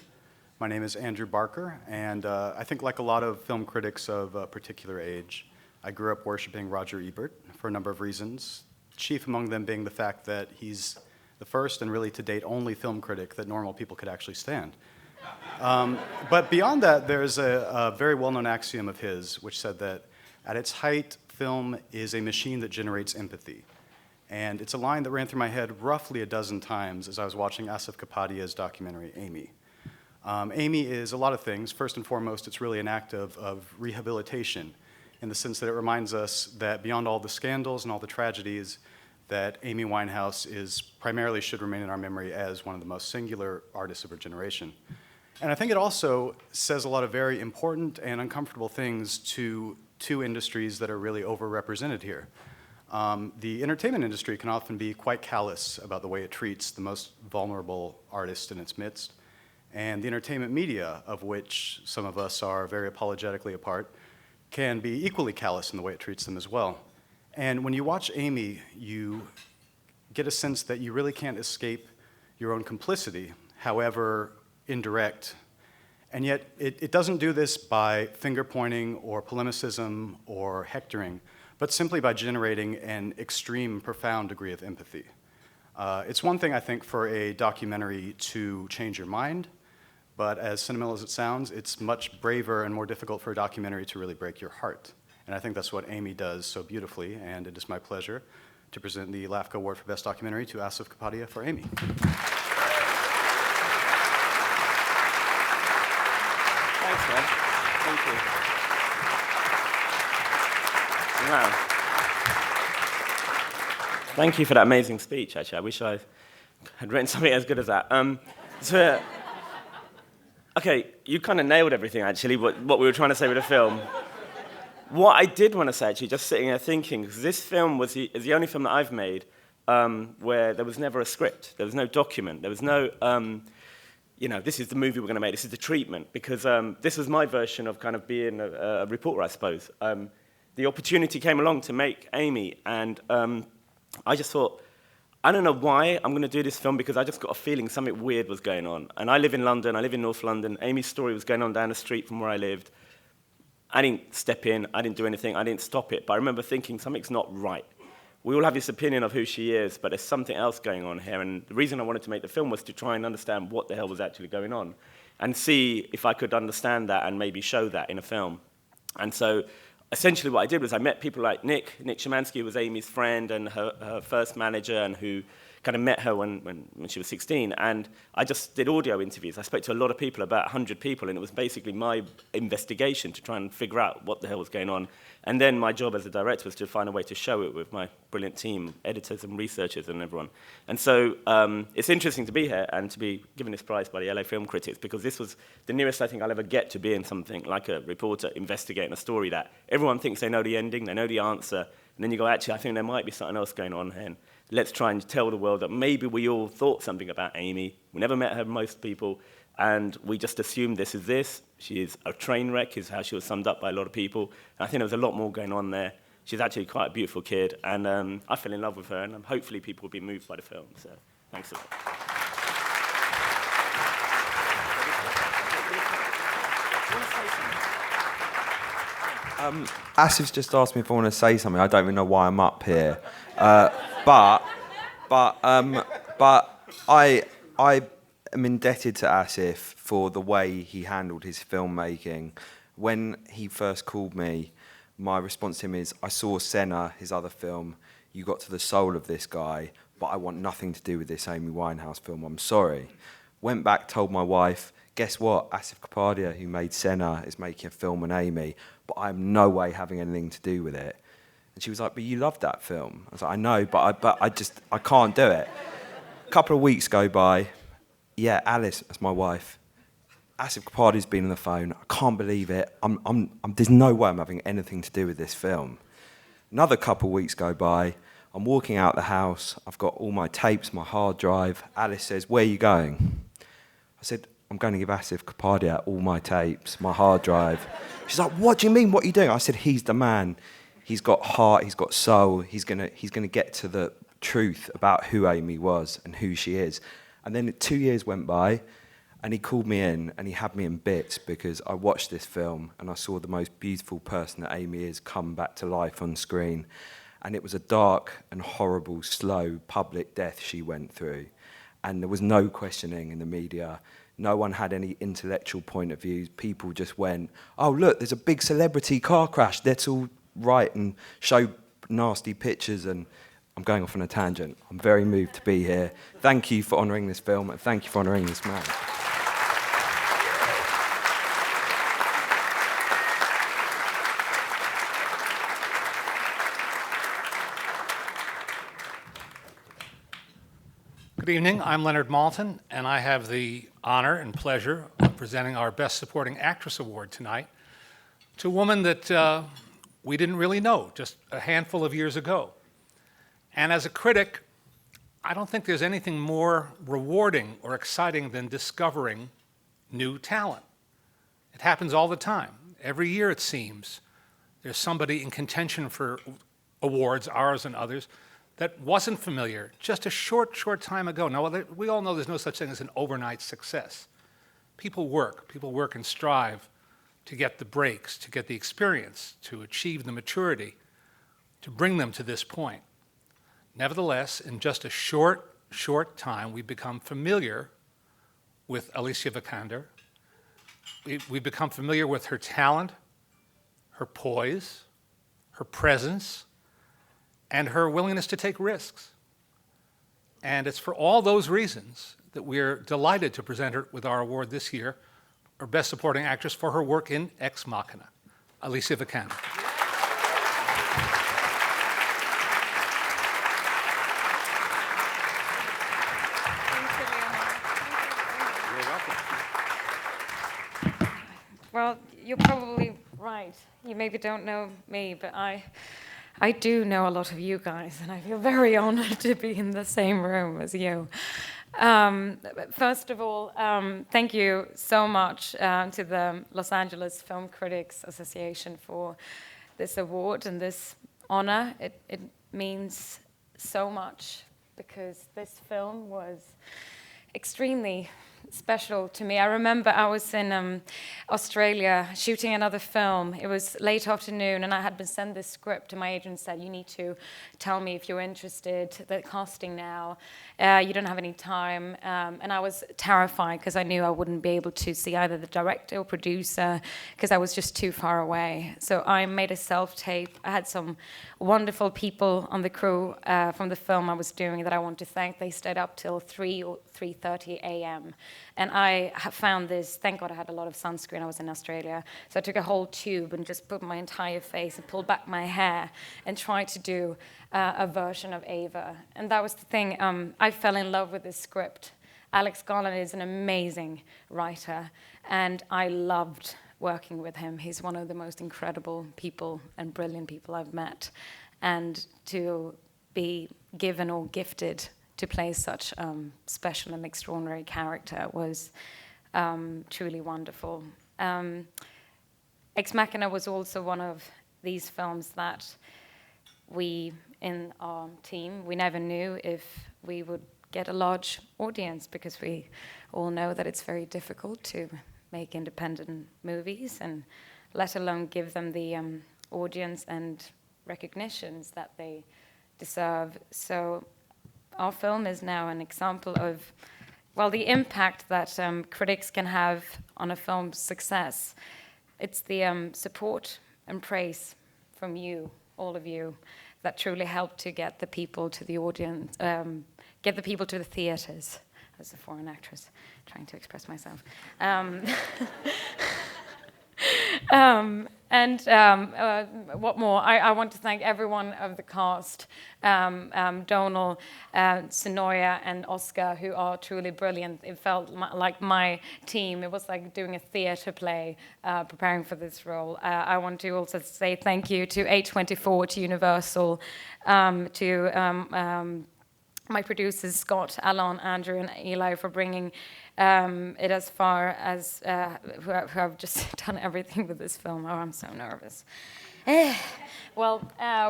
My name is Andrew Barker, and I think like a lot of film critics of a particular age, I grew up worshiping Roger Ebert for a number of reasons, chief among them being the fact that he's the first and really to date only film critic that normal people could actually stand. But beyond that, there's a very well-known axiom of his, which said that at its height, film is a machine that generates empathy. And it's a line that ran through my head roughly a dozen times as I was watching Asif Kapadia's documentary, Amy. Amy is a lot of things. First and foremost, it's really an act of rehabilitation in the sense that it reminds us that beyond all the scandals and all the tragedies, that Amy Winehouse primarily should remain in our memory as one of the most singular artists of her generation. And I think it also says a lot of very important and uncomfortable things to 2 industries that are really overrepresented here. The entertainment industry can often be quite callous about the way it treats the most vulnerable artists in its midst. And the entertainment media, of which some of us are very apologetically a part, can be equally callous in the way it treats them as well. And when you watch Amy, you get a sense that you really can't escape your own complicity, however indirect. And yet, it doesn't do this by finger-pointing or polemicism or hectoring, but simply by generating an extreme, profound degree of empathy. It's one thing, I think, for a documentary to change your mind, but as sentimental as it sounds, it's much braver and more difficult for a documentary to really break your heart. And I think that's what Amy does so beautifully, and it is my pleasure to present the LAFCA Award for Best Documentary to Asif Kapadia for Amy. Thanks, man. Thank you. Wow. Thank you for that amazing speech, actually. I wish I had written something as good as that. Okay, you kind of nailed everything, actually, what we were trying to say with the film. What I did want to say, actually, just sitting there thinking, because this film is the only film that I've made where there was never a script. There was no document. There was no, this is the movie we're going to make. This is the treatment. Because this was my version of kind of being a reporter, I suppose. The opportunity came along to make Amy, and I just thought, I don't know why I'm going to do this film, because I just got a feeling something weird was going on. And I live in London, I live in North London. Amy's story was going on down the street from where I lived. I didn't step in, I didn't do anything, I didn't stop it, but I remember thinking something's not right. We all have this opinion of who she is, but there's something else going on here, and the reason I wanted to make the film was to try and understand what the hell was actually going on, and see if I could understand that and maybe show that in a film. And so, essentially what I did was I met people like Nick Szymanski, who was Amy's friend and her first manager, and who kind of met her when she was 16, and I just did audio interviews. I spoke to a lot of people, about 100 people, and it was basically my investigation to try and figure out what the hell was going on. And then my job as a director was to find a way to show it with my brilliant team, editors and researchers and everyone. And so it's interesting to be here and to be given this prize by the LA Film Critics, because this was the nearest I think I'll ever get to being something like a reporter investigating a story that everyone thinks they know the ending, they know the answer, and then you go, actually, I think there might be something else going on here. And let's try and tell the world that maybe we all thought something about Amy. We never met her, most people, and we just assumed this is this. She is a train wreck, is how she was summed up by a lot of people. And I think there was a lot more going on there. She's actually quite a beautiful kid, and I fell in love with her, and hopefully people will be moved by the film. So thanks a lot. Asif's just asked me if I want to say something. I don't even know why I'm up here, but I am indebted to Asif for the way he handled his filmmaking. When he first called me, my response to him is, I saw Senna, his other film. You got to the soul of this guy, but I want nothing to do with this Amy Winehouse film. I'm sorry. Went back, told my wife, guess what? Asif Kapadia, who made Senna, is making a film on Amy, but I'm no way having anything to do with it. And she was like, but you loved that film. I was like, I know, but I can't do it. A couple of weeks go by. Yeah, Alice, that's my wife. Asif Kapadia's been on the phone. I can't believe it. There's no way I'm having anything to do with this film. Another couple of weeks go by. I'm walking out the house. I've got all my tapes, my hard drive. Alice says, where are you going? I said, I'm going to give Asif Kapadia all my tapes, my hard drive. She's like, what do you mean? What are you doing? I said, he's the man. He's got heart, he's got soul. He's gonna get to the truth about who Amy was and who she is. And then 2 years went by, and he called me in, and he had me in bits because I watched this film and I saw the most beautiful person that Amy is come back to life on screen. And it was a dark and horrible, slow public death she went through. And there was no questioning in the media. No one had any intellectual point of view. People just went, oh, look, there's a big celebrity car crash. Let's all write and show nasty pictures. And I'm going off on a tangent. I'm very moved to be here. Thank you for honouring this film, and thank you for honouring this man. Good evening, I'm Leonard Maltin, and I have the honor and pleasure of presenting our Best Supporting Actress Award tonight to a woman that we didn't really know just a handful of years ago. And as a critic, I don't think there's anything more rewarding or exciting than discovering new talent. It happens all the time. Every year, it seems, there's somebody in contention for awards, ours and others, that wasn't familiar just a short time ago. Now, we all know there's no such thing as an overnight success. People work and strive to get the breaks, to get the experience, to achieve the maturity, to bring them to this point. Nevertheless, in just a short time, we've become familiar with Alicia Vikander. We've become familiar with her talent, her poise, her presence, and her willingness to take risks. And it's for all those reasons that we're delighted to present her with our award this year, our Best Supporting Actress for her work in Ex Machina, Alicia Vikander. Well, you're probably right. You maybe don't know me, but I do know a lot of you guys, and I feel very honored to be in the same room as you. First of all, thank you so much to the Los Angeles Film Critics Association for this award and this honor. It means so much because this film was extremely special to me. I remember I was in Australia shooting another film. It was late afternoon, and I had been sent this script, and my agent said, you need to tell me if you're interested. They're casting now. You don't have any time. And I was terrified because I knew I wouldn't be able to see either the director or producer because I was just too far away. So I made a self-tape. I had some wonderful people on the crew from the film I was doing that I want to thank. They stayed up till 3 or 3:30 a.m. And I found this, thank God I had a lot of sunscreen, I was in Australia. So I took a whole tube and just put my entire face and pulled back my hair and tried to do a version of Ava. And that was the thing, I fell in love with this script. Alex Garland is an amazing writer, and I loved working with him. He's one of the most incredible people and brilliant people I've met. And to be given or gifted to play such special and extraordinary character was truly wonderful. Ex Machina was also one of these films that we, in our team, we never knew if we would get a large audience, because we all know that it's very difficult to make independent movies, and let alone give them the audience and recognitions that they deserve. So our film is now an example of, well, the impact that critics can have on a film's success. It's the support and praise from you, all of you, that truly help to get the people to the audience, get the people to the theaters. As a foreign actress, trying to express myself. What more? I want to thank everyone of the cast, Donal, Sonoya, and Oscar, who are truly brilliant. It felt like my team. It was like doing a theater play, preparing for this role. I want to also say thank you to A24, to Universal, to my producers, Scott, Alan, Andrew, and Eli, for bringing it as far as who have just done everything with this film. Oh, I'm so nervous. Well,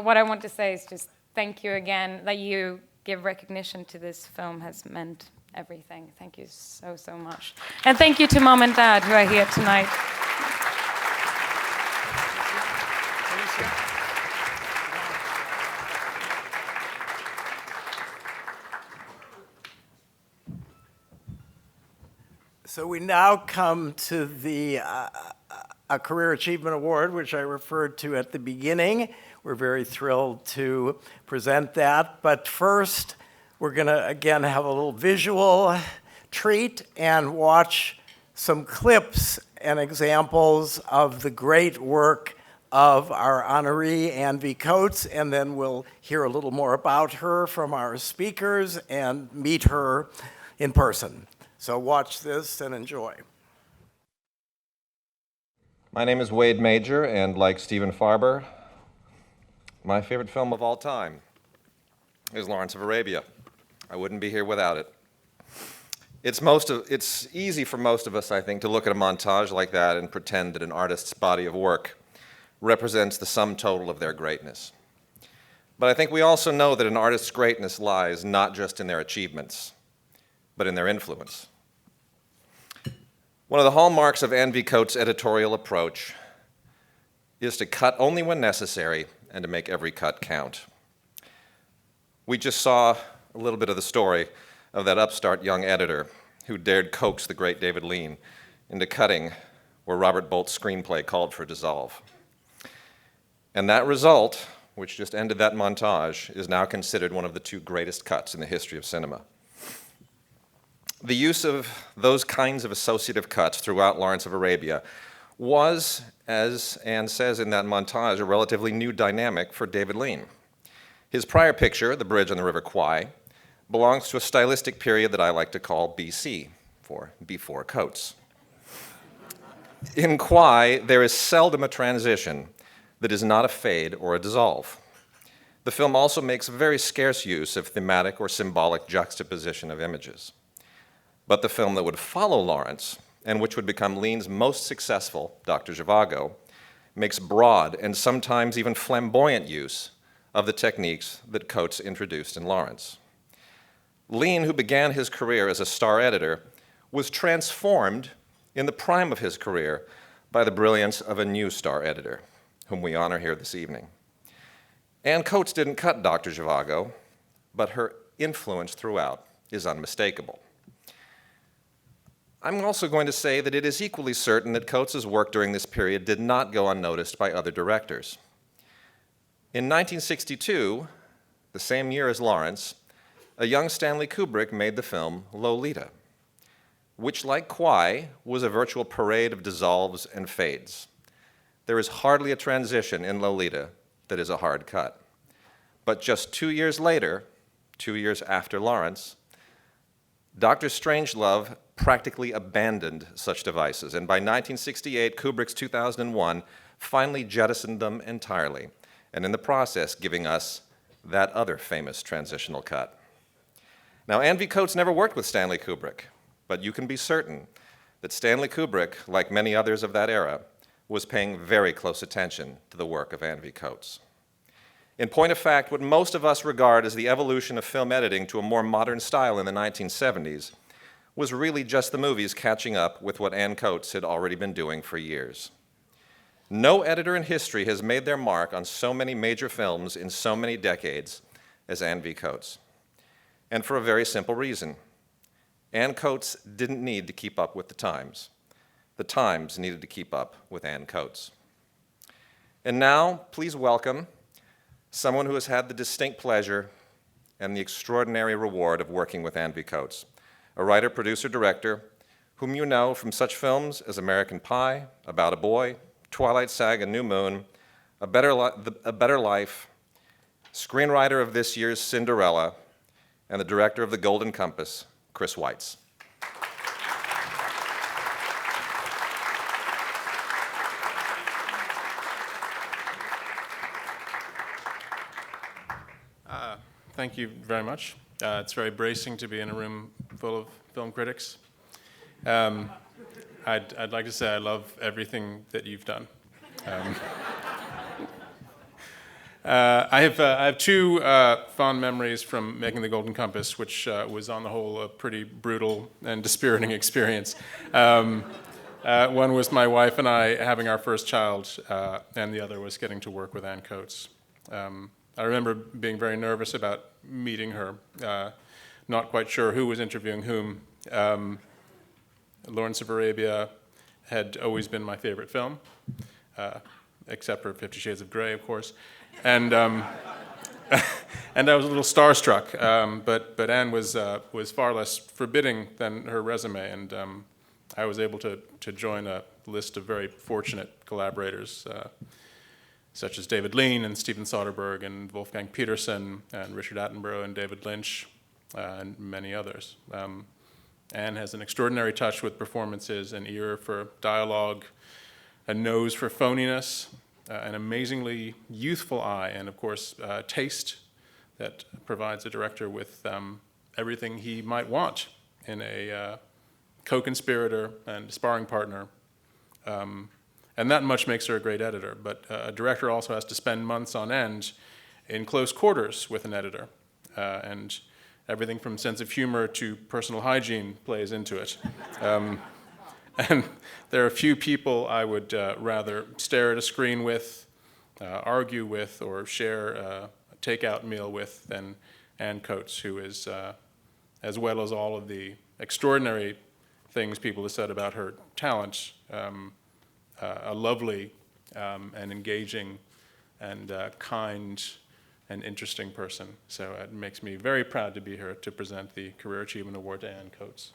what I want to say is just thank you again. That you give recognition to this film has meant everything. Thank you so, so much. And thank you to Mom and Dad who are here tonight. So we now come to the a Career Achievement Award, which I referred to at the beginning. We're very thrilled to present that. But first, we're going to, again, have a little visual treat and watch some clips and examples of the great work of our honoree, Anne V. Coates, and then we'll hear a little more about her from our speakers and meet her in person. So watch this and enjoy. My name is Wade Major, and like Stephen Farber, my favorite film of all time is Lawrence of Arabia. I wouldn't be here without it. It's easy for most of us, I think, to look at a montage like that and pretend that an artist's body of work represents the sum total of their greatness. But I think we also know that an artist's greatness lies not just in their achievements, but in their influence. One of the hallmarks of Anne V. Coates' editorial approach is to cut only when necessary and to make every cut count. We just saw a little bit of the story of that upstart young editor who dared coax the great David Lean into cutting where Robert Bolt's screenplay called for dissolve. And that result, which just ended that montage, is now considered one of the 2 greatest cuts in the history of cinema. The use of those kinds of associative cuts throughout Lawrence of Arabia was, as Anne says in that montage, a relatively new dynamic for David Lean. His prior picture, The Bridge on the River Kwai, belongs to a stylistic period that I like to call BC, for before Coates. In Kwai, there is seldom a transition that is not a fade or a dissolve. The film also makes very scarce use of thematic or symbolic juxtaposition of images. But the film that would follow Lawrence, and which would become Lean's most successful, Dr. Zhivago, makes broad and sometimes even flamboyant use of the techniques that Coates introduced in Lawrence. Lean, who began his career as a star editor, was transformed in the prime of his career by the brilliance of a new star editor, whom we honor here this evening. Ann Coates didn't cut Dr. Zhivago, but her influence throughout is unmistakable. I'm also going to say that it is equally certain that Coates's work during this period did not go unnoticed by other directors. In 1962, the same year as Lawrence, a young Stanley Kubrick made the film Lolita, which, like Kwai, was a virtual parade of dissolves and fades. There is hardly a transition in Lolita that is a hard cut. But just 2 years later, 2 years after Lawrence, Dr. Strangelove practically abandoned such devices, and by 1968, Kubrick's 2001 finally jettisoned them entirely, and in the process giving us that other famous transitional cut. Now, Ann V. Coates never worked with Stanley Kubrick, but you can be certain that Stanley Kubrick, like many others of that era, was paying very close attention to the work of Ann V. Coates. In point of fact, what most of us regard as the evolution of film editing to a more modern style in the 1970s was really just the movies catching up with what Ann Coates had already been doing for years. No editor in history has made their mark on so many major films in so many decades as Ann V. Coates. And for a very simple reason. Ann Coates didn't need to keep up with the times. The times needed to keep up with Ann Coates. And now, please welcome someone who has had the distinct pleasure and the extraordinary reward of working with Ann V. Coates, a writer, producer, director, whom you know from such films as American Pie, About a Boy, Twilight Saga, New Moon, A Better Life, screenwriter of this year's Cinderella, and the director of The Golden Compass, Chris Weitz. Thank you very much. It's very bracing to be in a room full of film critics. I'd like to say I love everything that you've done. I have two fond memories from making The Golden Compass, which was on the whole a pretty brutal and dispiriting experience. One was my wife and I having our first child, and the other was getting to work with Ann Coates. I remember being very nervous about meeting her, not quite sure who was interviewing whom. Lawrence of Arabia had always been my favorite film, except for 50 Shades of Grey, of course. And and I was a little starstruck, but Anne was far less forbidding than her resume, and I was able to join a list of very fortunate collaborators, such as David Lean and Steven Soderbergh and Wolfgang Peterson and Richard Attenborough and David Lynch and many others. Anne has an extraordinary touch with performances, an ear for dialogue, a nose for phoniness, an amazingly youthful eye, and of course, taste that provides a director with everything he might want in a co-conspirator and sparring partner. And that much makes her a great editor, but a director also has to spend months on end in close quarters with an editor, and everything from sense of humor to personal hygiene plays into it. And there are few people I would rather stare at a screen with, argue with, or share a takeout meal with than Ann Coates, who is, as well as all of the extraordinary things people have said about her talent, a lovely and engaging and kind and interesting person. So it makes me very proud to be here to present the Career Achievement Award to Ann Coates.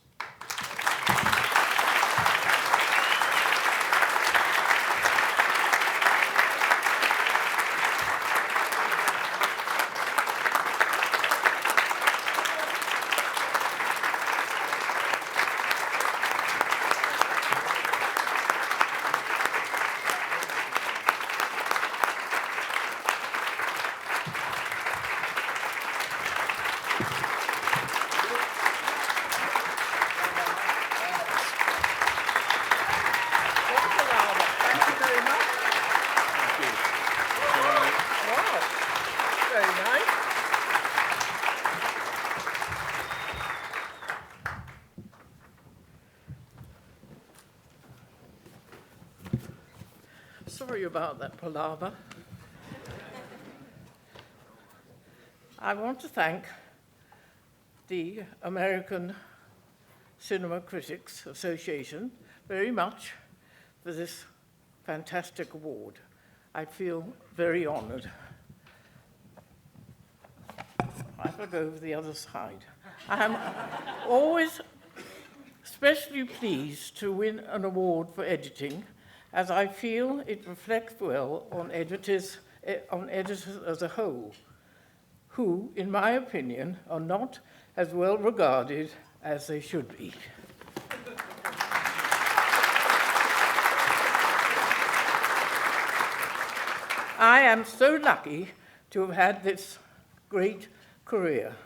Sorry about that palaver. I want to thank the American Cinema Critics Association very much for this fantastic award. I feel very honored. I will go over the other side. I am always especially pleased to win an award for editing, as I feel it reflects well on editors as a whole, who, in my opinion, are not as well regarded as they should be. I am so lucky to have had this great career,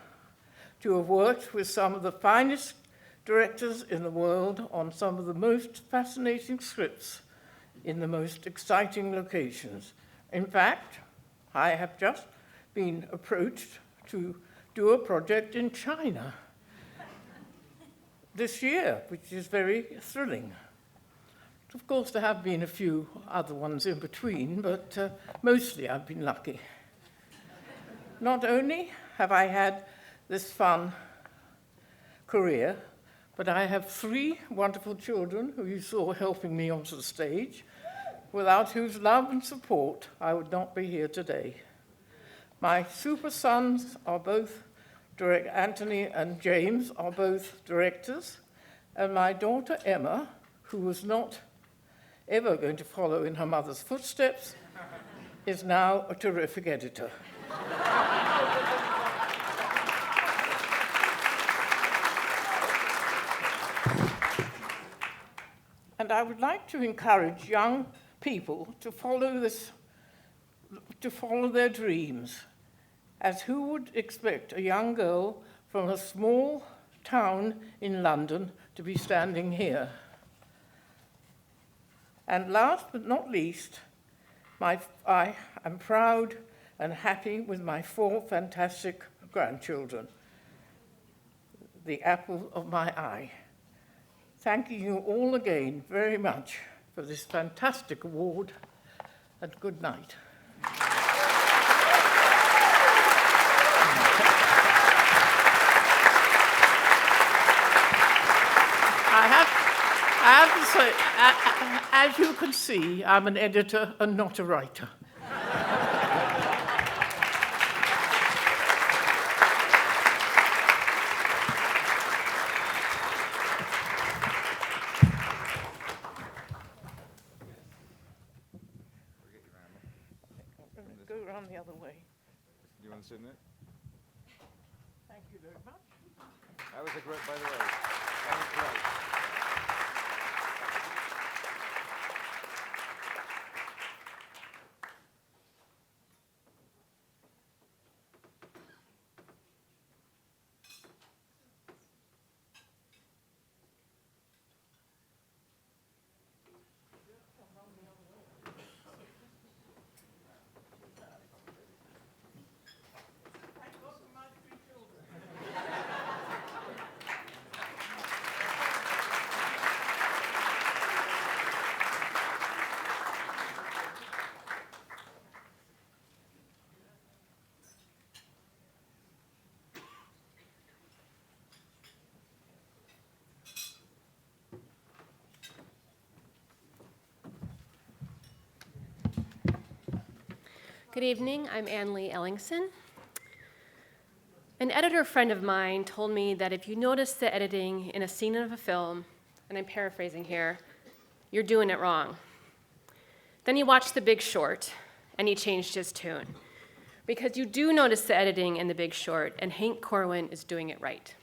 to have worked with some of the finest directors in the world on some of the most fascinating scripts in the most exciting locations. In fact, I have just been approached to do a project in China this year, which is very thrilling. Of course, there have been a few other ones in between, but mostly I've been lucky. Not only have I had this fun career, but I have 3 wonderful children who you saw helping me onto the stage, without whose love and support I would not be here today. My super sons are both Anthony and James are both directors, and my daughter Emma, who was not ever going to follow in her mother's footsteps, is now a terrific editor. And I would like to encourage young people to follow their dreams, as who would expect a young girl from a small town in London to be standing here? And last but not least, I am proud and happy with my 4 fantastic grandchildren, the apple of my eye. Thanking you all again very much for this fantastic award, and good night. I have to say, as you can see, I'm an editor and not a writer. Go around the other way. Do you want to sit in it? Thank you very much. That was a great, by the way. That was great. Good evening, I'm Ann Lee Ellingson. An editor friend of mine told me that if you notice the editing in a scene of a film, and I'm paraphrasing here, you're doing it wrong. Then he watched The Big Short, and he changed his tune. Because you do notice the editing in The Big Short, and Hank Corwin is doing it right.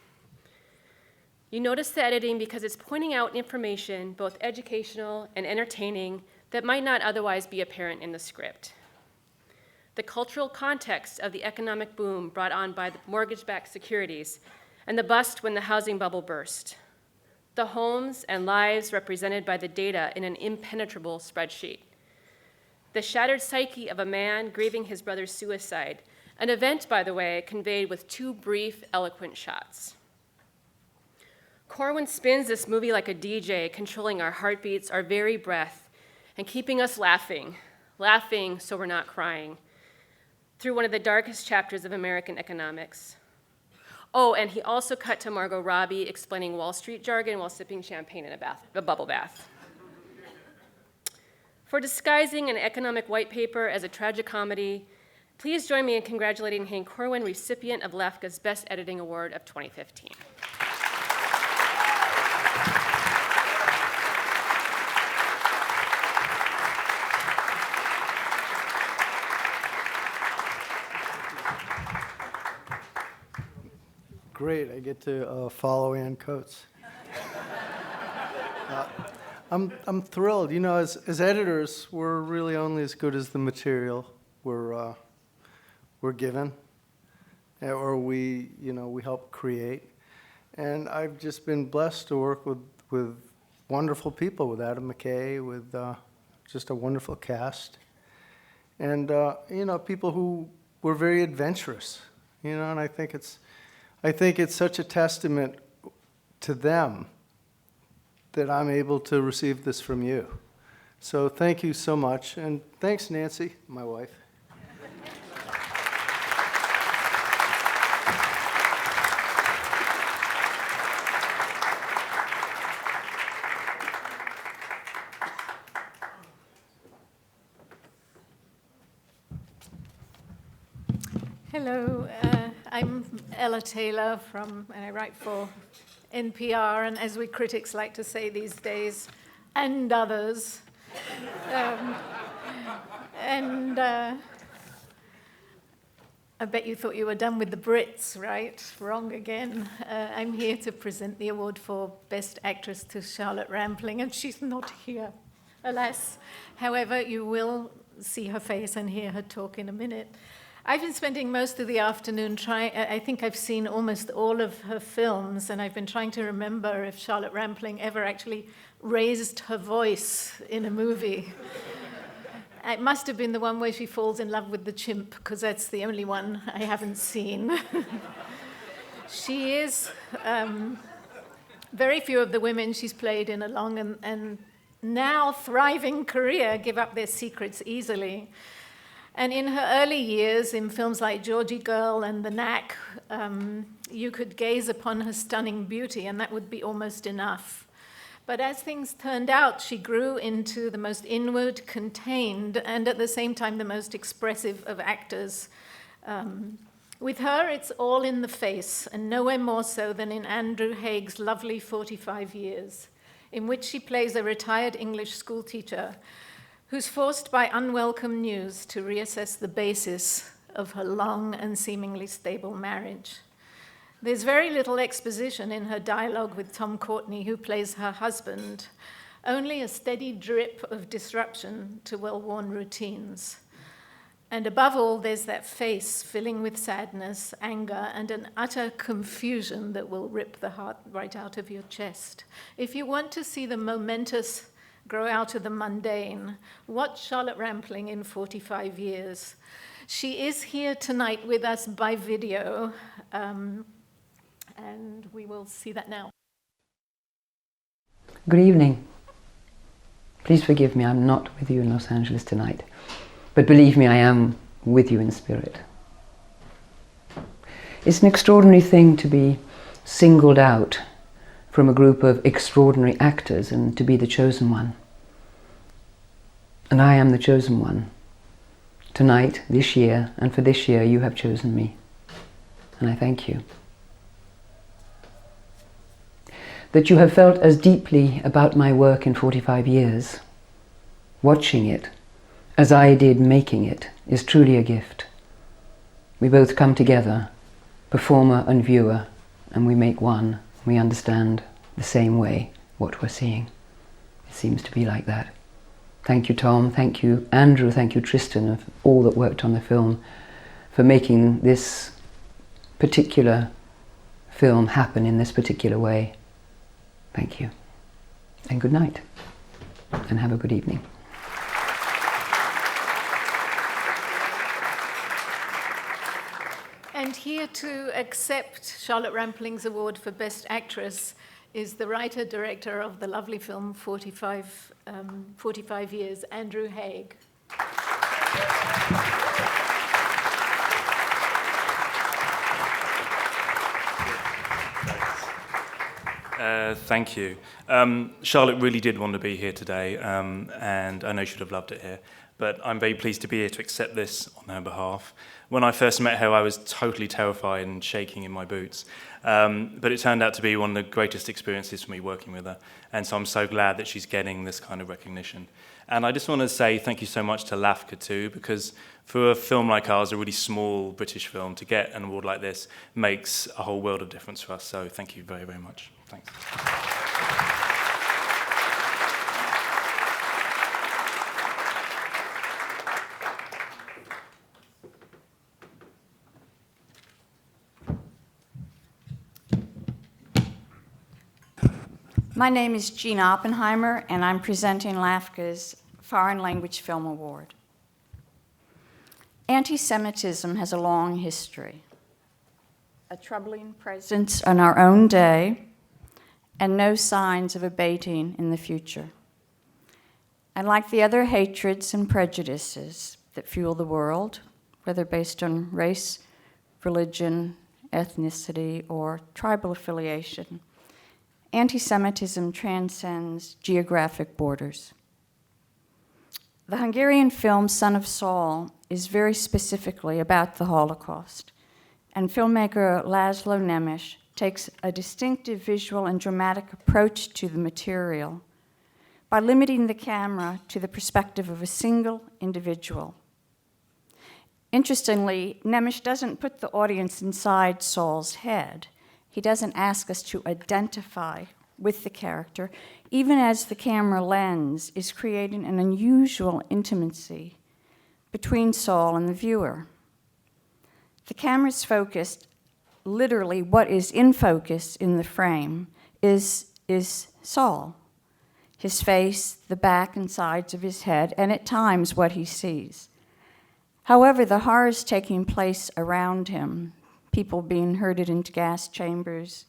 You notice the editing because it's pointing out information, both educational and entertaining, that might not otherwise be apparent in the script. The cultural context of the economic boom brought on by the mortgage-backed securities and the bust when the housing bubble burst. The homes and lives represented by the data in an impenetrable spreadsheet. The shattered psyche of a man grieving his brother's suicide, an event, by the way, conveyed with 2 brief, eloquent shots. Corwin spins this movie like a DJ, controlling our heartbeats, our very breath, and keeping us laughing, laughing so we're not crying, through one of the darkest chapters of American economics. Oh, and he also cut to Margot Robbie explaining Wall Street jargon while sipping champagne in a bubble bath. For disguising an economic white paper as a tragicomedy, please join me in congratulating Hank Corwin, recipient of LAFCA's Best Editing Award of 2015. Great, I get to follow Ann Coates. I'm thrilled. You know, as editors, we're really only as good as the material we're given, or we help create. And I've just been blessed to work with wonderful people, with Adam McKay, with just a wonderful cast, and people who were very adventurous. And I think it's such a testament to them that I'm able to receive this from you. So thank you so much, and thanks, Nancy, my wife. Hello, I'm Ella Taylor and I write for NPR, and as we critics like to say these days, and others. I bet you thought you were done with the Brits, right? Wrong again. I'm here to present the award for Best Actress to Charlotte Rampling, and she's not here, alas. However, you will see her face and hear her talk in a minute. I've been spending most of the afternoon I think I've seen almost all of her films, and I've been trying to remember if Charlotte Rampling ever actually raised her voice in a movie. It must have been the one where she falls in love with the chimp, because that's the only one I haven't seen. She is, very few of the women she's played in a long and now thriving career give up their secrets easily. And in her early years, in films like Georgie Girl and The Knack, you could gaze upon her stunning beauty, and that would be almost enough. But as things turned out, she grew into the most inward, contained, and at the same time, the most expressive of actors. With her, it's all in the face, and nowhere more so than in Andrew Haig's lovely 45 Years, in which she plays a retired English schoolteacher who's forced by unwelcome news to reassess the basis of her long and seemingly stable marriage. There's very little exposition in her dialogue with Tom Courtenay, who plays her husband, only a steady drip of disruption to well-worn routines. And above all, there's that face filling with sadness, anger, and an utter confusion that will rip the heart right out of your chest. If you want to see the momentous grow out of the mundane, watch Charlotte Rampling in 45 Years. She is here tonight with us by video, and we will see that now. Good evening. Please forgive me, I'm not with you in Los Angeles tonight, but believe me, I am with you in spirit. It's an extraordinary thing to be singled out from a group of extraordinary actors and to be the chosen one. And I am the chosen one. Tonight, this year, and for this year, you have chosen me. And I thank you. That you have felt as deeply about my work in 45 years, watching it, as I did making it, is truly a gift. We both come together, performer and viewer, and we make one. We understand the same way what we're seeing. It seems to be like that. Thank you, Tom. Thank you, Andrew. Thank you, Tristan, of all that worked on the film, for making this particular film happen in this particular way. Thank you. And good night. And have a good evening. And here to accept Charlotte Rampling's award for Best Actress is the writer-director of the lovely film 45 Years, Andrew Haig. Thank you. Charlotte really did want to be here today, and I know she would have loved it here, but I'm very pleased to be here to accept this on her behalf. When I first met her, I was totally terrified and shaking in my boots, but it turned out to be one of the greatest experiences for me working with her, and so I'm so glad that she's getting this kind of recognition. And I just want to say thank you so much to LAFCA too, because for a film like ours, a really small British film, to get an award like this makes a whole world of difference for us, so thank you very, very much. Thanks. My name is Jean Oppenheimer, and I'm presenting LAFCA's Foreign Language Film Award. Anti-Semitism has a long history, a troubling presence in our own day, and no signs of abating in the future. And like the other hatreds and prejudices that fuel the world, whether based on race, religion, ethnicity, or tribal affiliation, anti-Semitism transcends geographic borders. The Hungarian film Son of Saul is very specifically about the Holocaust, and filmmaker Laszlo Nemes takes a distinctive visual and dramatic approach to the material by limiting the camera to the perspective of a single individual. Interestingly, Nemes doesn't put the audience inside Saul's head. He doesn't ask us to identify with the character, even as the camera lens is creating an unusual intimacy between Saul and the viewer. The camera's focused, literally what is in focus in the frame is Saul, his face, the back and sides of his head, and at times what he sees. However, the horrors taking place around him, people being herded into gas chambers,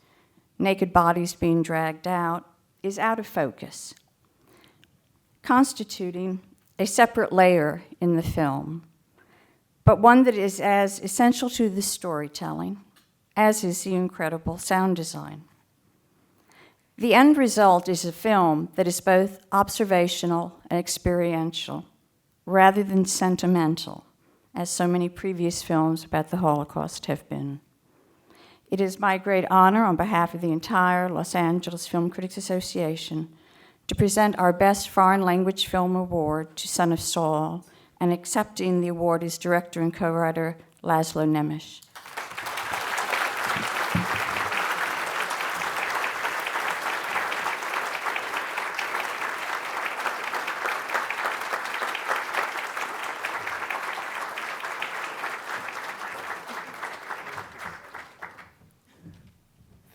naked bodies being dragged out, is out of focus, constituting a separate layer in the film, but one that is as essential to the storytelling as is the incredible sound design. The end result is a film that is both observational and experiential, rather than sentimental, as so many previous films about the Holocaust have been. It is my great honor on behalf of the entire Los Angeles Film Critics Association to present our Best Foreign Language Film Award to Son of Saul, and accepting the award is director and co-writer Laszlo Nemes.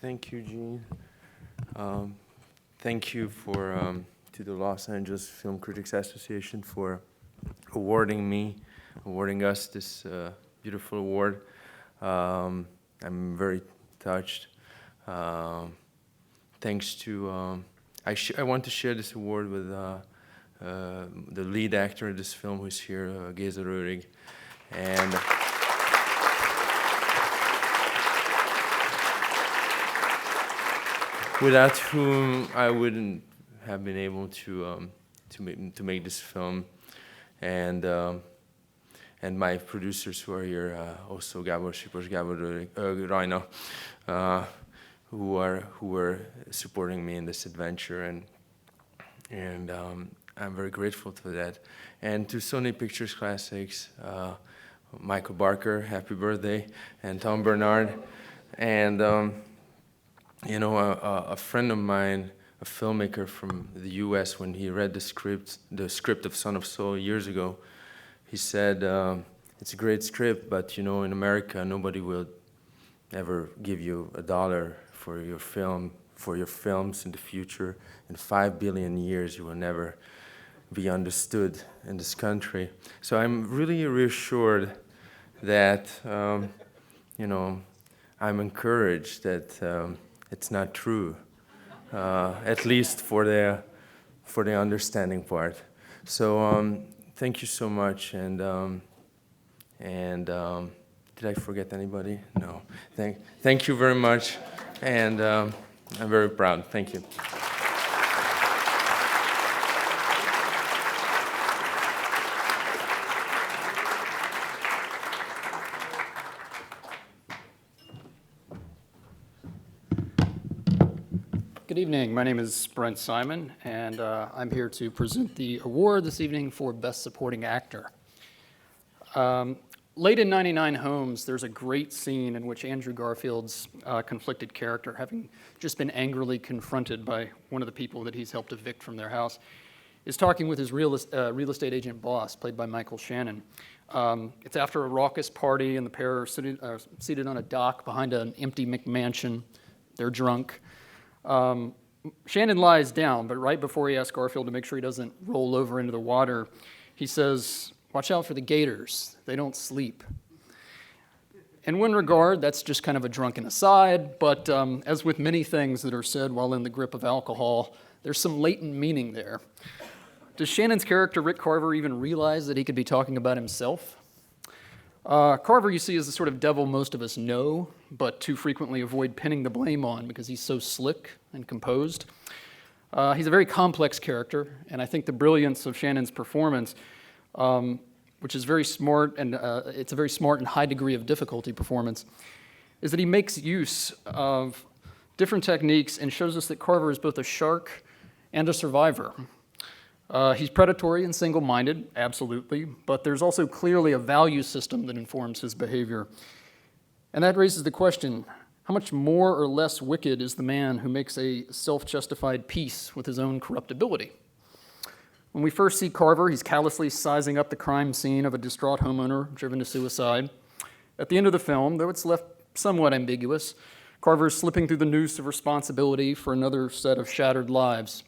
Thank you, Jean. Thank you to the Los Angeles Film Critics Association for awarding us this beautiful award. I'm very touched. Thanks to, I want to share this award with the lead actor in this film, who's here, Geza Röhrig, and without whom I wouldn't have been able to make this film, and my producers who are here, also Gabor Sipos, Gabor Rajna, who were supporting me in this adventure, and I'm very grateful for that. And to Sony Pictures Classics, Michael Barker, happy birthday, and Tom Bernard, and you know, a friend of mine, a filmmaker from the U.S., when he read the script of Son of Saul years ago, he said, it's a great script, but you know, in America, nobody will ever give you $1 for your film, for your films in the future. In 5 billion years, you will never be understood in this country. So I'm really reassured that, you know, I'm encouraged that it's not true, at least for the understanding part. So thank you so much. And did I forget anybody? No. Thank you very much. And I'm very proud. Thank you. Good evening. My name is Brent Simon, and I'm here to present the award this evening for Best Supporting Actor. Late in 99 Homes, there's a great scene in which Andrew Garfield's conflicted character, having just been angrily confronted by one of the people that he's helped evict from their house, is talking with his real estate agent boss, played by Michael Shannon. It's after a raucous party, and the pair are seated on a dock behind an empty McMansion. They're drunk. Shannon lies down, but right before he asks Garfield to make sure he doesn't roll over into the water, he says, "Watch out for the gators. They don't sleep." In one regard, that's just kind of a drunken aside, but as with many things that are said while in the grip of alcohol, there's some latent meaning there. Does Shannon's character, Rick Carver, even realize that he could be talking about himself? Carver, you see, is the sort of devil most of us know, but too frequently avoid pinning the blame on because he's so slick and composed. He's a very complex character, and I think the brilliance of Shannon's performance, which is very smart, and it's a very smart and high degree of difficulty performance, is that he makes use of different techniques and shows us that Carver is both a shark and a survivor. He's predatory and single-minded, absolutely, but there's also clearly a value system that informs his behavior. And that raises the question, how much more or less wicked is the man who makes a self-justified peace with his own corruptibility? When we first see Carver, he's callously sizing up the crime scene of a distraught homeowner driven to suicide. At the end of the film, though it's left somewhat ambiguous, Carver is slipping through the noose of responsibility for another set of shattered lives.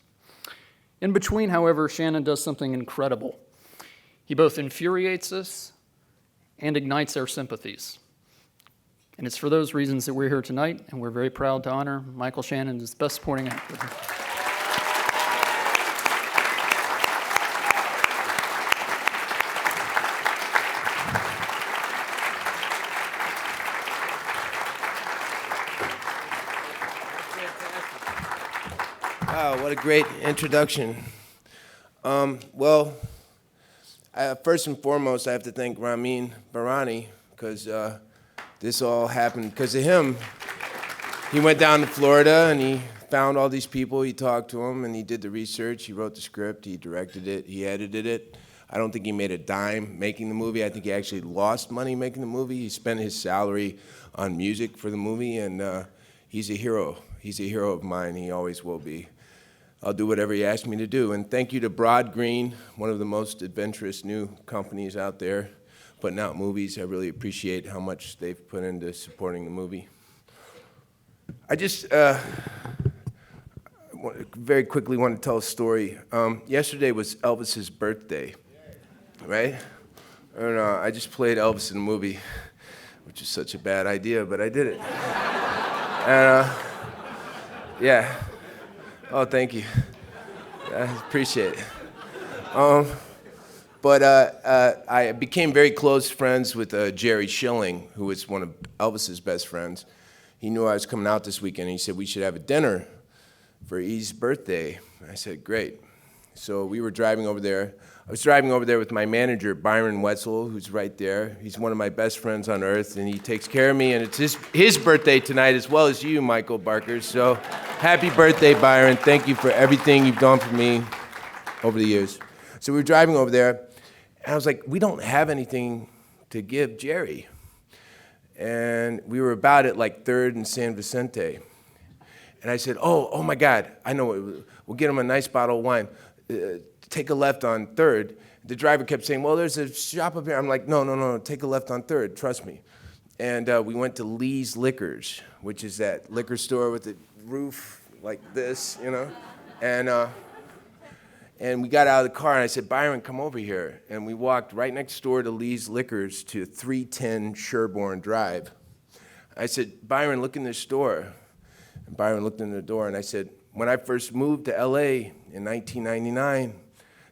In between, however, Shannon does something incredible. He both infuriates us and ignites our sympathies. And it's for those reasons that we're here tonight, and we're very proud to honor Michael Shannon as Best Supporting Actor. Wow, what a great introduction. First and foremost, I have to thank Ramin Barani, because this all happened because of him. He went down to Florida, and he found all these people. He talked to them, and he did the research. He wrote the script. He directed it. He edited it. I don't think he made a dime making the movie. I think he actually lost money making the movie. He spent his salary on music for the movie, and he's a hero. He's a hero of mine. He always will be. I'll do whatever he asks me to do. And thank you to Greene, one of the most adventurous new companies out there, putting out movies. I really appreciate how much they've put into supporting the movie. I just very quickly want to tell a story. Yesterday was Elvis's birthday, right? And I just played Elvis in a movie, which is such a bad idea, but I did it. And yeah. Oh, thank you. I appreciate it. I became very close friends with Jerry Schilling, who was one of Elvis's best friends. He knew I was coming out this weekend, and he said, we should have a dinner for E's birthday. I said, great. So we were driving over there. I was driving over there with my manager, Byron Wetzel, who's right there. He's one of my best friends on earth, and he takes care of me, and it's his birthday tonight as well as you, Michael Barker. So happy birthday, Byron. Thank you for everything you've done for me over the years. So we were driving over there, and I was like, we don't have anything to give Jerry. And we were about at like 3rd and San Vicente. And I said, oh my God, I know, we'll get him a nice bottle of wine. Take a left on 3rd. The driver kept saying, well, there's a shop up here. I'm like, no, take a left on 3rd, trust me. And we went to Lee's Liquors, which is that liquor store with the roof like this, you know? And we got out of the car, and I said, Byron, come over here. And we walked right next door to Lee's Liquors to 310 Sherborne Drive. I said, Byron, look in this store. And Byron looked in the door, and I said, when I first moved to LA in 1999,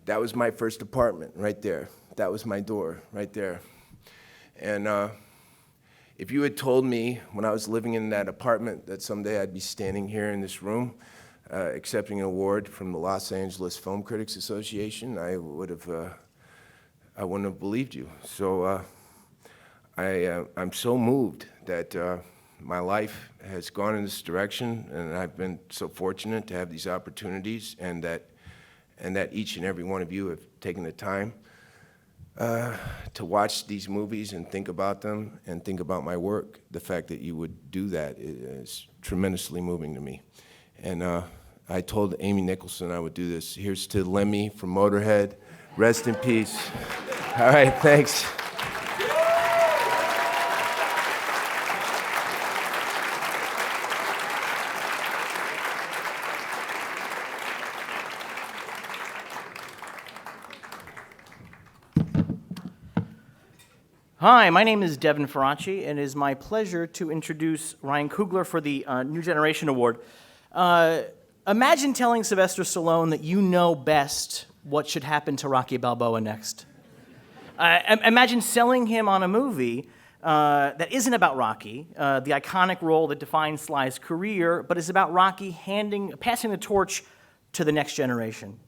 That was my first apartment right there. That was my door right there. And if you had told me when I was living in that apartment that someday I'd be standing here in this room accepting an award from the Los Angeles Film Critics Association, I wouldn't have believed you. So I'm so moved that my life has gone in this direction, and I've been so fortunate to have these opportunities, and that each and every one of you have taken the time to watch these movies and think about them and think about my work. The fact that you would do that is tremendously moving to me. And I told Amy Nicholson I would do this. Here's to Lemmy from Motorhead. Rest in peace. All right, thanks. Hi, my name is Devin Faraci, and it is my pleasure to introduce Ryan Coogler for the New Generation Award. Imagine telling Sylvester Stallone that you know best what should happen to Rocky Balboa next. Imagine selling him on a movie that isn't about Rocky, the iconic role that defines Sly's career, but is about Rocky passing the torch to the next generation.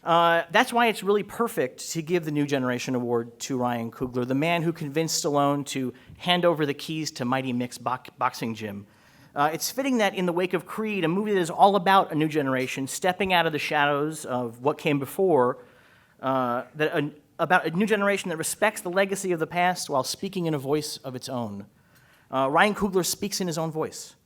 That's why it's really perfect to give the New Generation Award to Ryan Coogler, the man who convinced Stallone to hand over the keys to Mighty Mick's boxing gym. It's fitting that in the wake of Creed, a movie that is all about a new generation stepping out of the shadows of what came before, about a new generation that respects the legacy of the past while speaking in a voice of its own. Ryan Coogler speaks in his own voice.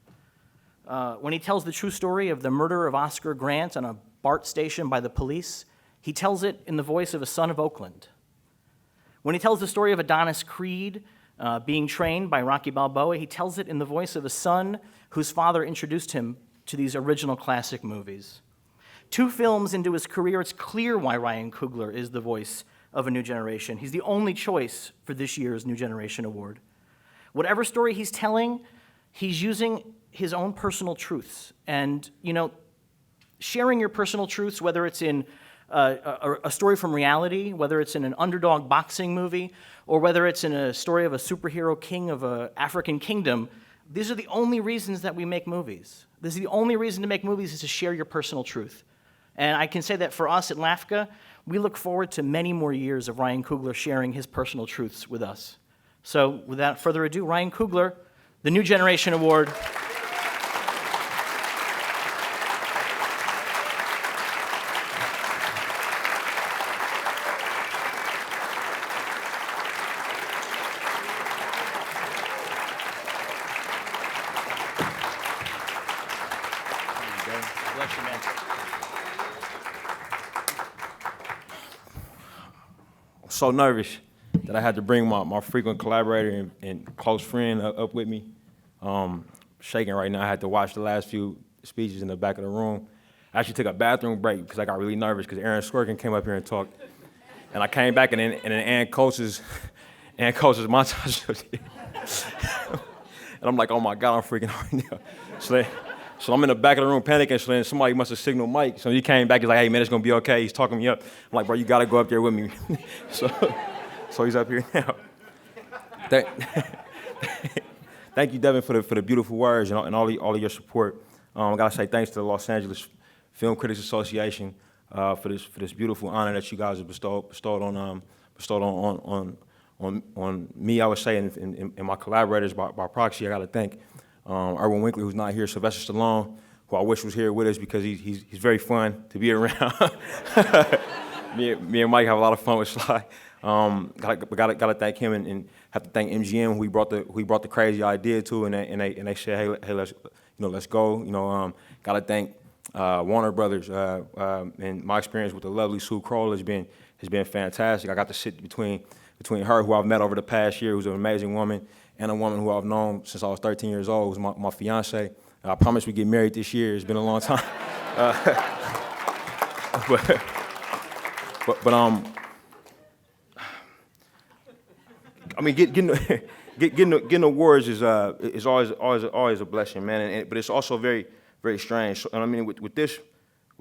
When he tells the true story of the murder of Oscar Grant on a BART station by the police, he tells it in the voice of a son of Oakland. When he tells the story of Adonis Creed being trained by Rocky Balboa, he tells it in the voice of a son whose father introduced him to these original classic movies. 2 films into his career, it's clear why Ryan Coogler is the voice of a new generation. He's the only choice for this year's New Generation Award. Whatever story he's telling, he's using his own personal truths. And, sharing your personal truths, whether it's in a story from reality, whether it's in an underdog boxing movie, or whether it's in a story of a superhero king of an African kingdom, these are the only reasons that we make movies. This is the only reason to make movies is to share your personal truth. And I can say that for us at LAFCA, we look forward to many more years of Ryan Coogler sharing his personal truths with us. So without further ado, Ryan Coogler, the New Generation Award. So nervous that I had to bring my frequent collaborator and close friend up with me. Shaking right now. I had to watch the last few speeches in the back of the room. I actually took a bathroom break because I got really nervous because Aaron Sorkin came up here and talked. And I came back and then Ann Coates' montage was here. And I'm like, oh my God, I'm freaking out right now. So I'm in the back of the room panicking, so then somebody must have signaled Mike. So he came back, he's like, hey man, it's gonna be okay. He's talking me up. I'm like, bro, you gotta go up there with me. so he's up here now. Thank you, Devin, for the beautiful words and all of your support. I gotta say thanks to the Los Angeles Film Critics Association for this beautiful honor that you guys have bestowed on me. I would say, and my collaborators by proxy. I gotta thank Erwin Winkler, who's not here, Sylvester Stallone, who I wish was here with us because he's very fun to be around. me and Mike have a lot of fun with Sly. Gotta thank him and have to thank MGM who he brought the crazy idea to, and they said, hey, let's go. Gotta thank Warner Brothers and my experience with the lovely Sue Kroll has been fantastic. I got to sit between her, who I've met over the past year, who's an amazing woman, and a woman who I've known since I was 13 years old, who's my fiance. I promise we get married this year. It's been a long time. But I mean, getting awards is always a blessing, man. But it's also very, very strange. And I mean, with this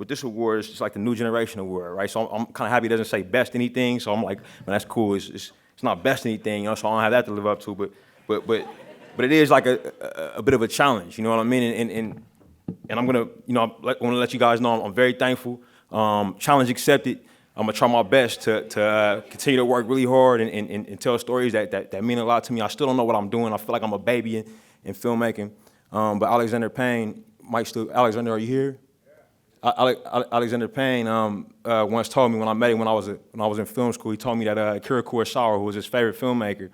with this award, it's just like the New Generation Award, right? So I'm kind of happy it doesn't say best anything. So I'm like, man, that's cool. It's not best anything, you know. So I don't have that to live up to. But it is like a bit of a challenge, you know what I mean? And I'm gonna, you know, I want to let you guys know I'm very thankful. Challenge accepted. I'm gonna try my best to continue to work really hard and tell stories that mean a lot to me. I still don't know what I'm doing. I feel like I'm a baby in filmmaking. But Alexander Payne, Alexander, are you here? Alexander Payne once told me when I met him when I was in film school, he told me that Kirk, who was his favorite filmmaker,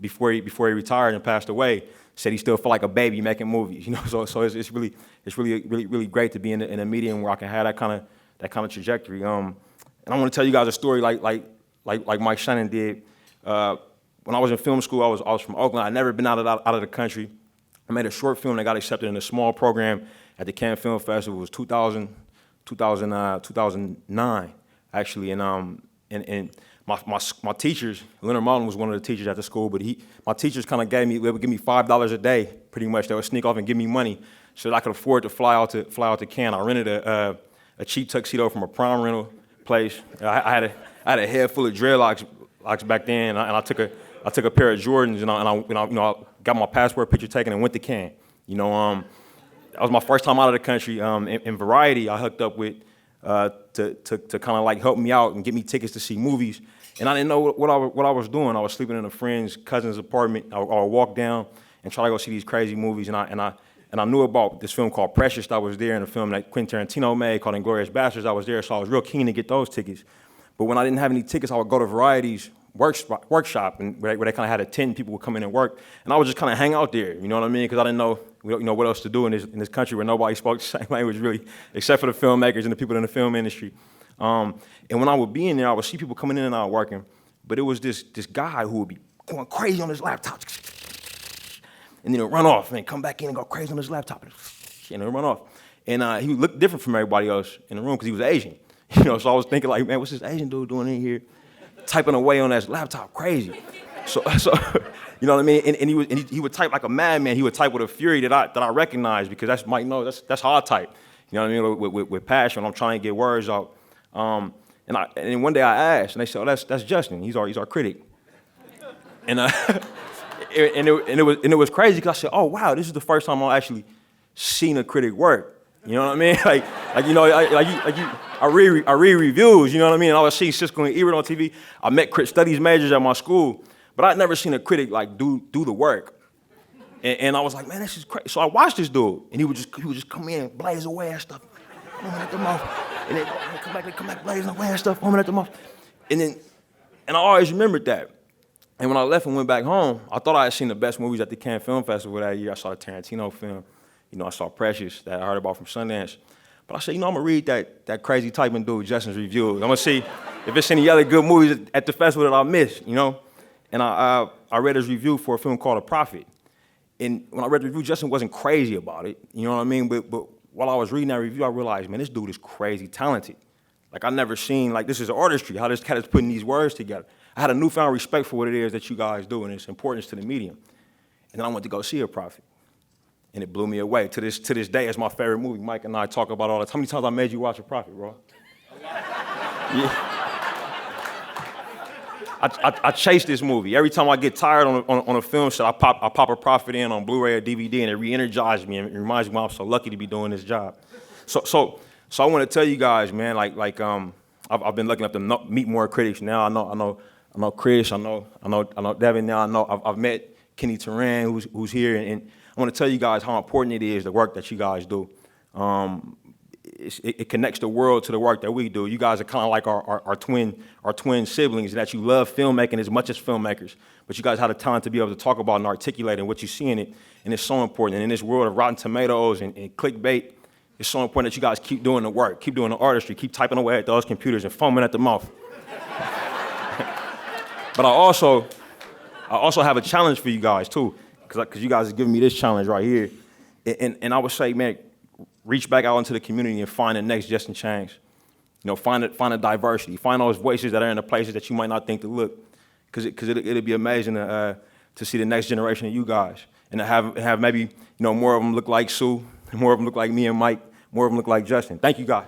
before he retired and passed away, said he still felt like a baby making movies. You know, so it's really great to be in a medium where I can have that kind of trajectory. And I want to tell you guys a story like Mike Shannon did. When I was in film school, I was from Oakland. I'd never been out of the country. I made a short film that got accepted in a small program at the Cannes Film Festival. It was 2009, actually. And my teachers, Leonard Maltin was one of the teachers at the school, but my teachers kind of they would give me $5 a day, pretty much. They would sneak off and give me money so that I could afford to fly out to Cannes. I rented a cheap tuxedo from a prom rental place. I had a head full of dreadlocks back then, and I took a pair of Jordans, and I got my passport picture taken and went to Cannes. You know, that was my first time out of the country. In Variety, I hooked up with to kind of like help me out and get me tickets to see movies. And I didn't know what I was doing. I was sleeping in a friend's cousin's apartment. I would walk down and try to go see these crazy movies. And I knew about this film called Precious that was there, and a film that Quentin Tarantino made called Inglourious Basterds. I was there, so I was real keen to get those tickets. But when I didn't have any tickets, I would go to Variety's workshop, and where they kind of had a tent, people would come in and work, and I would just kind of hang out there, you know what I mean? Because I didn't know, what else to do in this country where nobody spoke the same language really, except for the filmmakers and the people in the film industry. And when I would be in there, I would see people coming in and out working, but it was this guy who would be going crazy on his laptop, and then he'd run off, and then come back in and go crazy on his laptop, and he'd run off. And he would look different from everybody else in the room because he was Asian, you know. So I was thinking like, man, what's this Asian dude doing in here? Typing away on that laptop, crazy. So you know what I mean? And he would type like a madman. He would type with a fury that I recognize, because that's Mike. No, that's how I type. You know what I mean? With passion. I'm trying to get words out. And then one day I asked, and they said, "Oh, that's Justin. He's our critic." And it was crazy because I said, "Oh wow, this is the first time I've actually seen a critic work." You know what I mean? I read reviews, you know what I mean? And I was seeing Siskel and Ebert on TV. I met crit studies majors at my school, but I'd never seen a critic like do the work. And I was like, man, this is crazy. So I watched this dude, and he would just come in and blaze away at stuff, foaming at the mouth, and then come back blazing away at stuff, foaming at the mouth. And I always remembered that. And when I left and went back home, I thought I had seen the best movies at the Cannes Film Festival that year. I saw the Tarantino film. You know, I saw Precious that I heard about from Sundance. But I said, I'm gonna read that crazy typing dude, Justin's review. I'm gonna see if there's any other good movies at the festival that I missed, you know? And I read his review for a film called A Prophet. And when I read the review, Justin wasn't crazy about it, you know what I mean? But while I was reading that review, I realized, man, this dude is crazy talented. Like, I've never seen, like, this is artistry, how this cat is putting these words together. I had a newfound respect for what it is that you guys do and its importance to the medium. And then I went to go see A Prophet. And it blew me away. To this day, it's my favorite movie. Mike and I talk about all the time. How many times I made you watch A Prophet, bro? Yeah. I chase this movie. Every time I get tired on a film set, I pop A Prophet in on Blu-ray or DVD, and it re-energizes me and it reminds me why I'm so lucky to be doing this job. So I want to tell you guys, man, I've been looking up to meet more critics now. I know Chris. I know Devin now. I've met Kenny Tran, who's here, and I want to tell you guys how important it is, the work that you guys do. It connects the world to the work that we do. You guys are kind of like our twin siblings, that you love filmmaking as much as filmmakers, but you guys have the talent to be able to talk about and articulate and what you see in it, and it's so important. And in this world of Rotten Tomatoes and clickbait, it's so important that you guys keep doing the work, keep doing the artistry, keep typing away at those computers and foaming at the mouth. But I also have a challenge for you guys too, because you guys are giving me this challenge right here. And I would say, man, reach back out into the community and find the next Justin Changs. You know, find the diversity. Find those voices that are in the places that you might not think to look. Because it'll be amazing to see the next generation of you guys. And to have maybe, more of them look like Sue, more of them look like me and Mike, more of them look like Justin. Thank you, guys.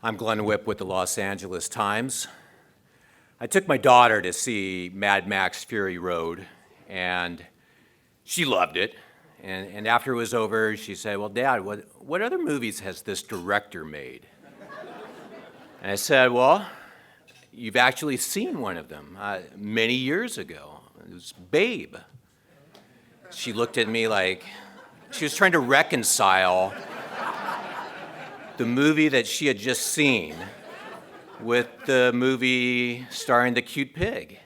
I'm Glenn Whipp with the Los Angeles Times. I took my daughter to see Mad Max Fury Road, and she loved it. And after it was over, she said, well, Dad, what other movies has this director made? And I said, well, you've actually seen one of them many years ago. It was Babe. She looked at me like she was trying to reconcile the movie that she had just seen with the movie starring the cute pig.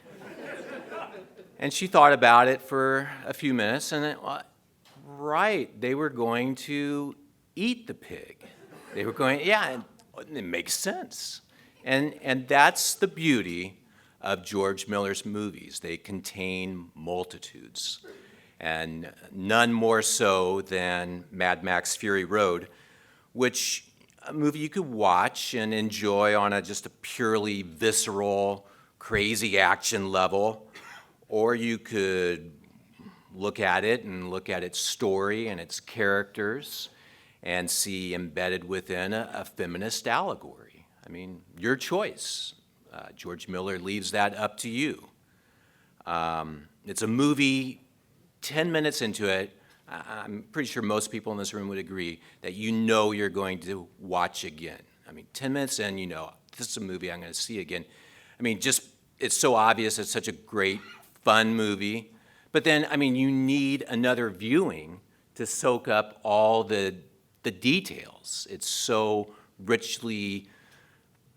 And she thought about it for a few minutes, and then, well, right, they were going to eat the pig. They were going, yeah, it makes sense. And that's the beauty of George Miller's movies. They contain multitudes, and none more so than Mad Max Fury Road, which a movie you could watch and enjoy on just a purely visceral, crazy action level, or you could look at it and look at its story and its characters and see embedded within a feminist allegory. I mean, your choice. George Miller leaves that up to you. It's a movie, 10 minutes into it, I'm pretty sure most people in this room would agree that you know you're going to watch again. I mean, 10 minutes in, you know, this is a movie I'm going to see again. I mean, just, it's so obvious, it's such a great, fun movie. But then, I mean, you need another viewing to soak up all the details. It's so richly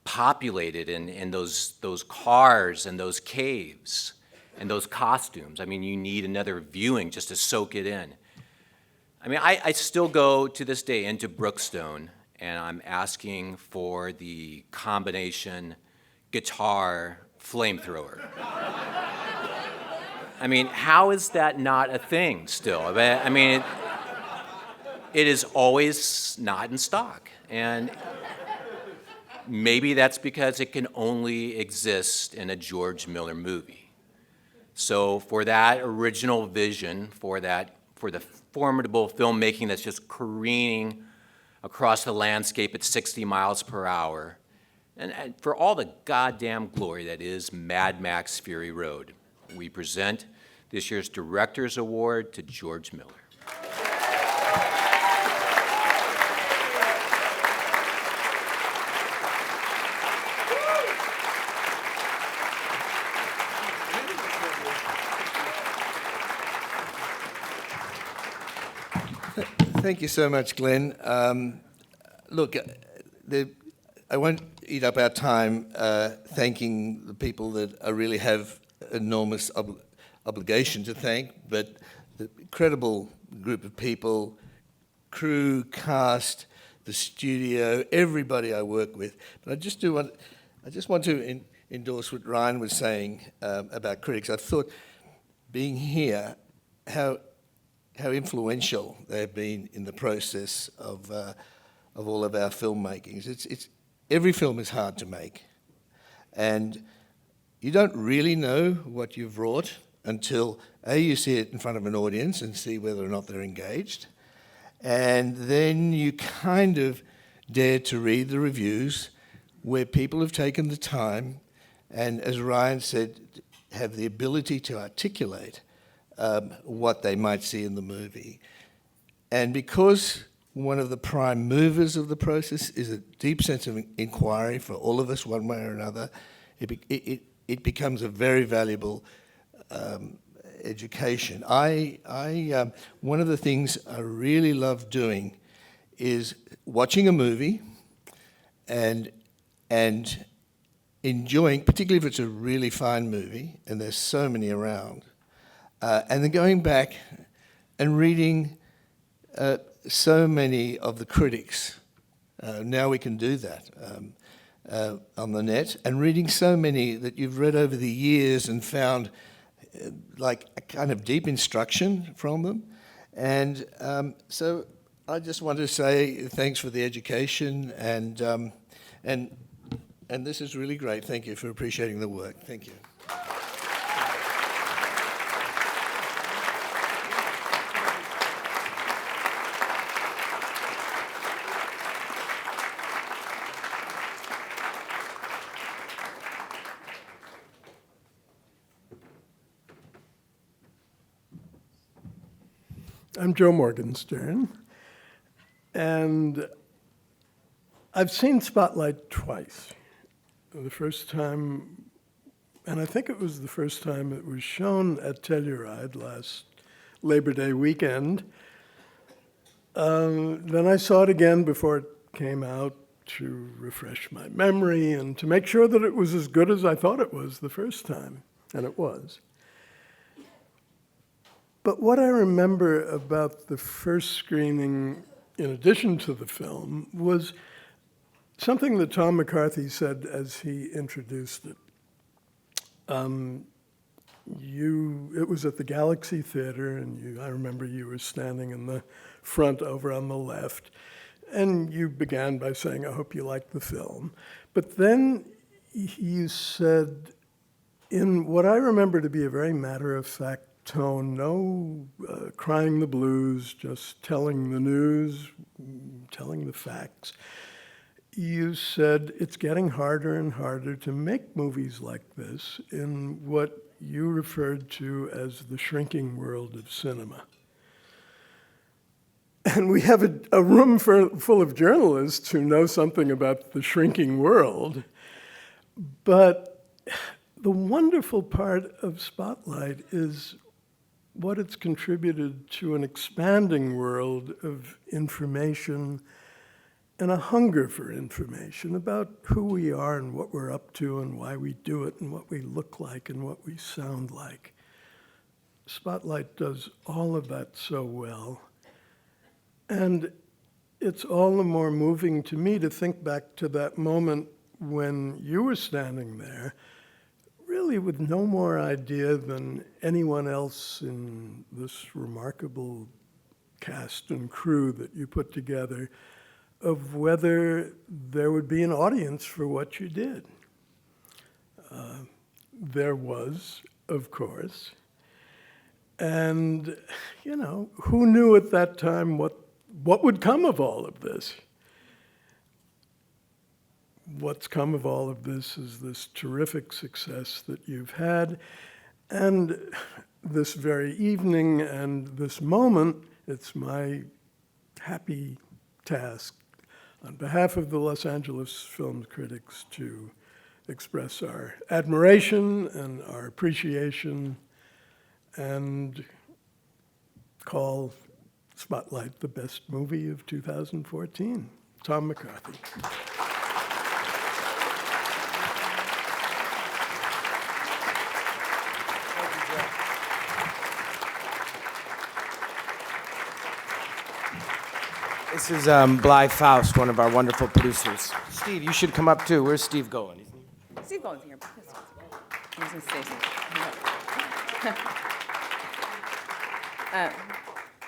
populated in those cars and those caves and those costumes. I mean, you need another viewing just to soak it in. I mean, I still go to this day into Brookstone, and I'm asking for the combination guitar flamethrower. I mean, how is that not a thing still? I mean, it is always not in stock. And maybe that's because it can only exist in a George Miller movie. So for that original vision, for the formidable filmmaking that's just careening across the landscape at 60 miles per hour, and for all the goddamn glory that is Mad Max Fury Road, we present this year's Director's Award to George Miller. Thank you so much, Glenn. Look, I won't eat up our time thanking the people that I really have enormous obligation to thank, but the incredible group of people, crew, cast, the studio, everybody I work with. But I just want to endorse what Ryan was saying about critics. I thought, being here, how influential they've been in the process of all of our filmmakings. It's every film is hard to make, and you don't really know what you've wrought until you see it in front of an audience and see whether or not they're engaged, and then you kind of dare to read the reviews where people have taken the time and, as Ryan said, have the ability to articulate what they might see in the movie. And because one of the prime movers of the process is a deep sense of inquiry for all of us, one way or another, it becomes a very valuable education. One of the things I really love doing is watching a movie and enjoying, particularly if it's a really fine movie, and there's so many around, and then going back and reading so many of the critics. Now we can do that. on the net, and reading so many that you've read over the years and found like a kind of deep instruction from them. And so I just want to say thanks for the education, and this is really great. Thank you for appreciating the work. Thank you. I'm Joe Morgenstern, and I've seen Spotlight twice. The first time, and I think it was the first time it was shown at Telluride last Labor Day weekend. Then I saw it again before it came out to refresh my memory and to make sure that it was as good as I thought it was the first time, and it was. But what I remember about the first screening, in addition to the film, was something that Tom McCarthy said as he introduced it. It was at the Galaxy Theater, and I remember you were standing in the front over on the left, and you began by saying, "I hope you like the film." But then you said, in what I remember to be a very matter-of-fact tone, no crying the blues, just telling the news, telling the facts. You said it's getting harder and harder to make movies like this in what you referred to as the shrinking world of cinema. And we have a room full of journalists who know something about the shrinking world, but the wonderful part of Spotlight is what it's contributed to an expanding world of information and a hunger for information about who we are and what we're up to and why we do it and what we look like and what we sound like. Spotlight does all of that so well. And it's all the more moving to me to think back to that moment when you were standing there, really with no more idea than anyone else in this remarkable cast and crew that you put together of whether there would be an audience for what you did. There was, of course. And, you know, who knew at that time what would come of all of this? What's come of all of this is this terrific success that you've had. And this very evening and this moment, it's my happy task on behalf of the Los Angeles film critics to express our admiration and our appreciation and call Spotlight the best movie of 2014. Tom McCarthy. This is Bly Faust, one of our wonderful producers. Steve, you should come up too. Where's Steve going? Steve Gold's here. He's in Stacy.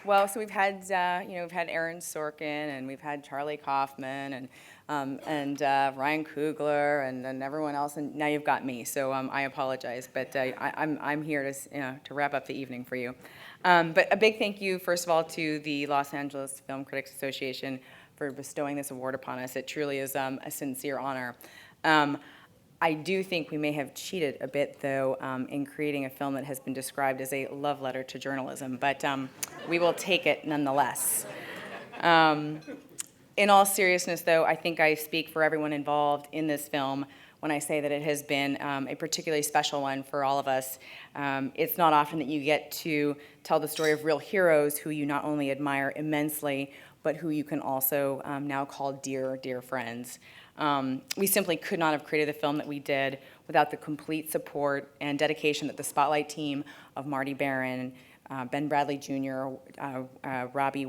Well, so we've had we've had Aaron Sorkin, and we've had Charlie Kaufman, and Ryan Coogler, and everyone else, and now you've got me. So I apologize, but I'm here to wrap up the evening for you. But a big thank you, first of all, to the Los Angeles Film Critics Association for bestowing this award upon us. It truly is a sincere honor. I do think we may have cheated a bit, though, in creating a film that has been described as a love letter to journalism, but we will take it nonetheless. In all seriousness, though, I think I speak for everyone involved in this film when I say that it has been a particularly special one for all of us. It's not often that you get to tell the story of real heroes who you not only admire immensely, but who you can also now call dear, dear friends. We simply could not have created the film that we did without the complete support and dedication that the Spotlight team of Marty Barron, Ben Bradley Jr., Robbie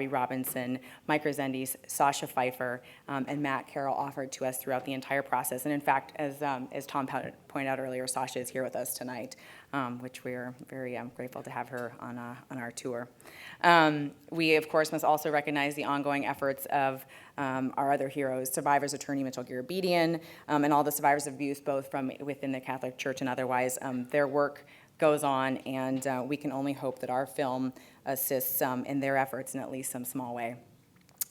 Robinson, Mike Resendiz, Sasha Pfeiffer, and Matt Carroll offered to us throughout the entire process. And in fact, as Tom pointed out earlier, Sasha is here with us tonight, which we are very grateful to have her on our tour. We, of course, must also recognize the ongoing efforts of our other heroes, survivors attorney Mitchell Garabedian, and all the survivors of abuse, both from within the Catholic Church and otherwise. Their work goes on, and we can only hope that our film assists in their efforts in at least some small way.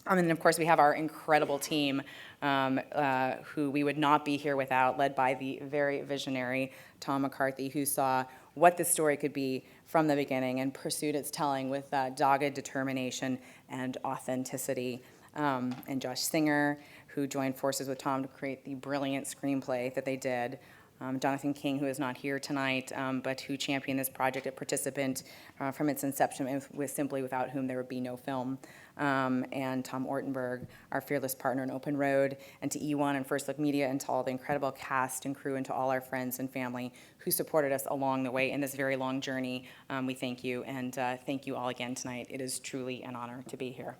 And then, of course, we have our incredible team who we would not be here without, led by the very visionary Tom McCarthy, who saw what this story could be from the beginning and pursued its telling with dogged determination and authenticity. And Josh Singer, who joined forces with Tom to create the brilliant screenplay that they did. Jonathan King, who is not here tonight, but who championed this project, a participant from its inception, simply without whom there would be no film. And Tom Ortenberg, our fearless partner in Open Road, and to E1 and First Look Media, and to all the incredible cast and crew, and to all our friends and family who supported us along the way in this very long journey. We thank you, and thank you all again tonight. It is truly an honor to be here.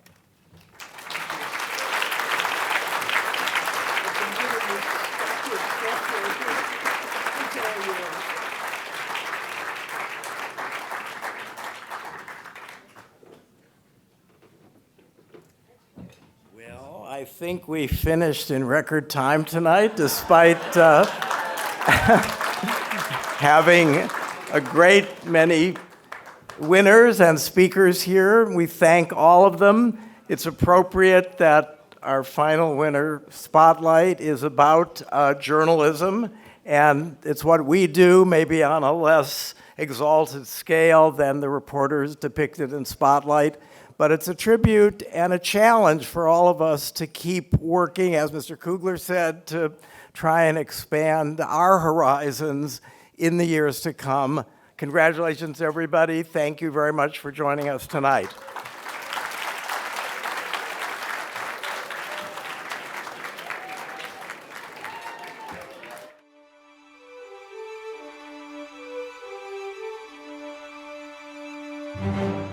Well, I think we finished in record time tonight, despite having a great many winners and speakers here. We thank all of them. It's appropriate that our final winner spotlight is about journalism, and it's what we do, maybe on a less exalted scale than the reporters depicted in Spotlight. But it's a tribute and a challenge for all of us to keep working, as Mr. Kugler said, to try and expand our horizons in the years to come. Congratulations, everybody. Thank you very much for joining us tonight. Thank you.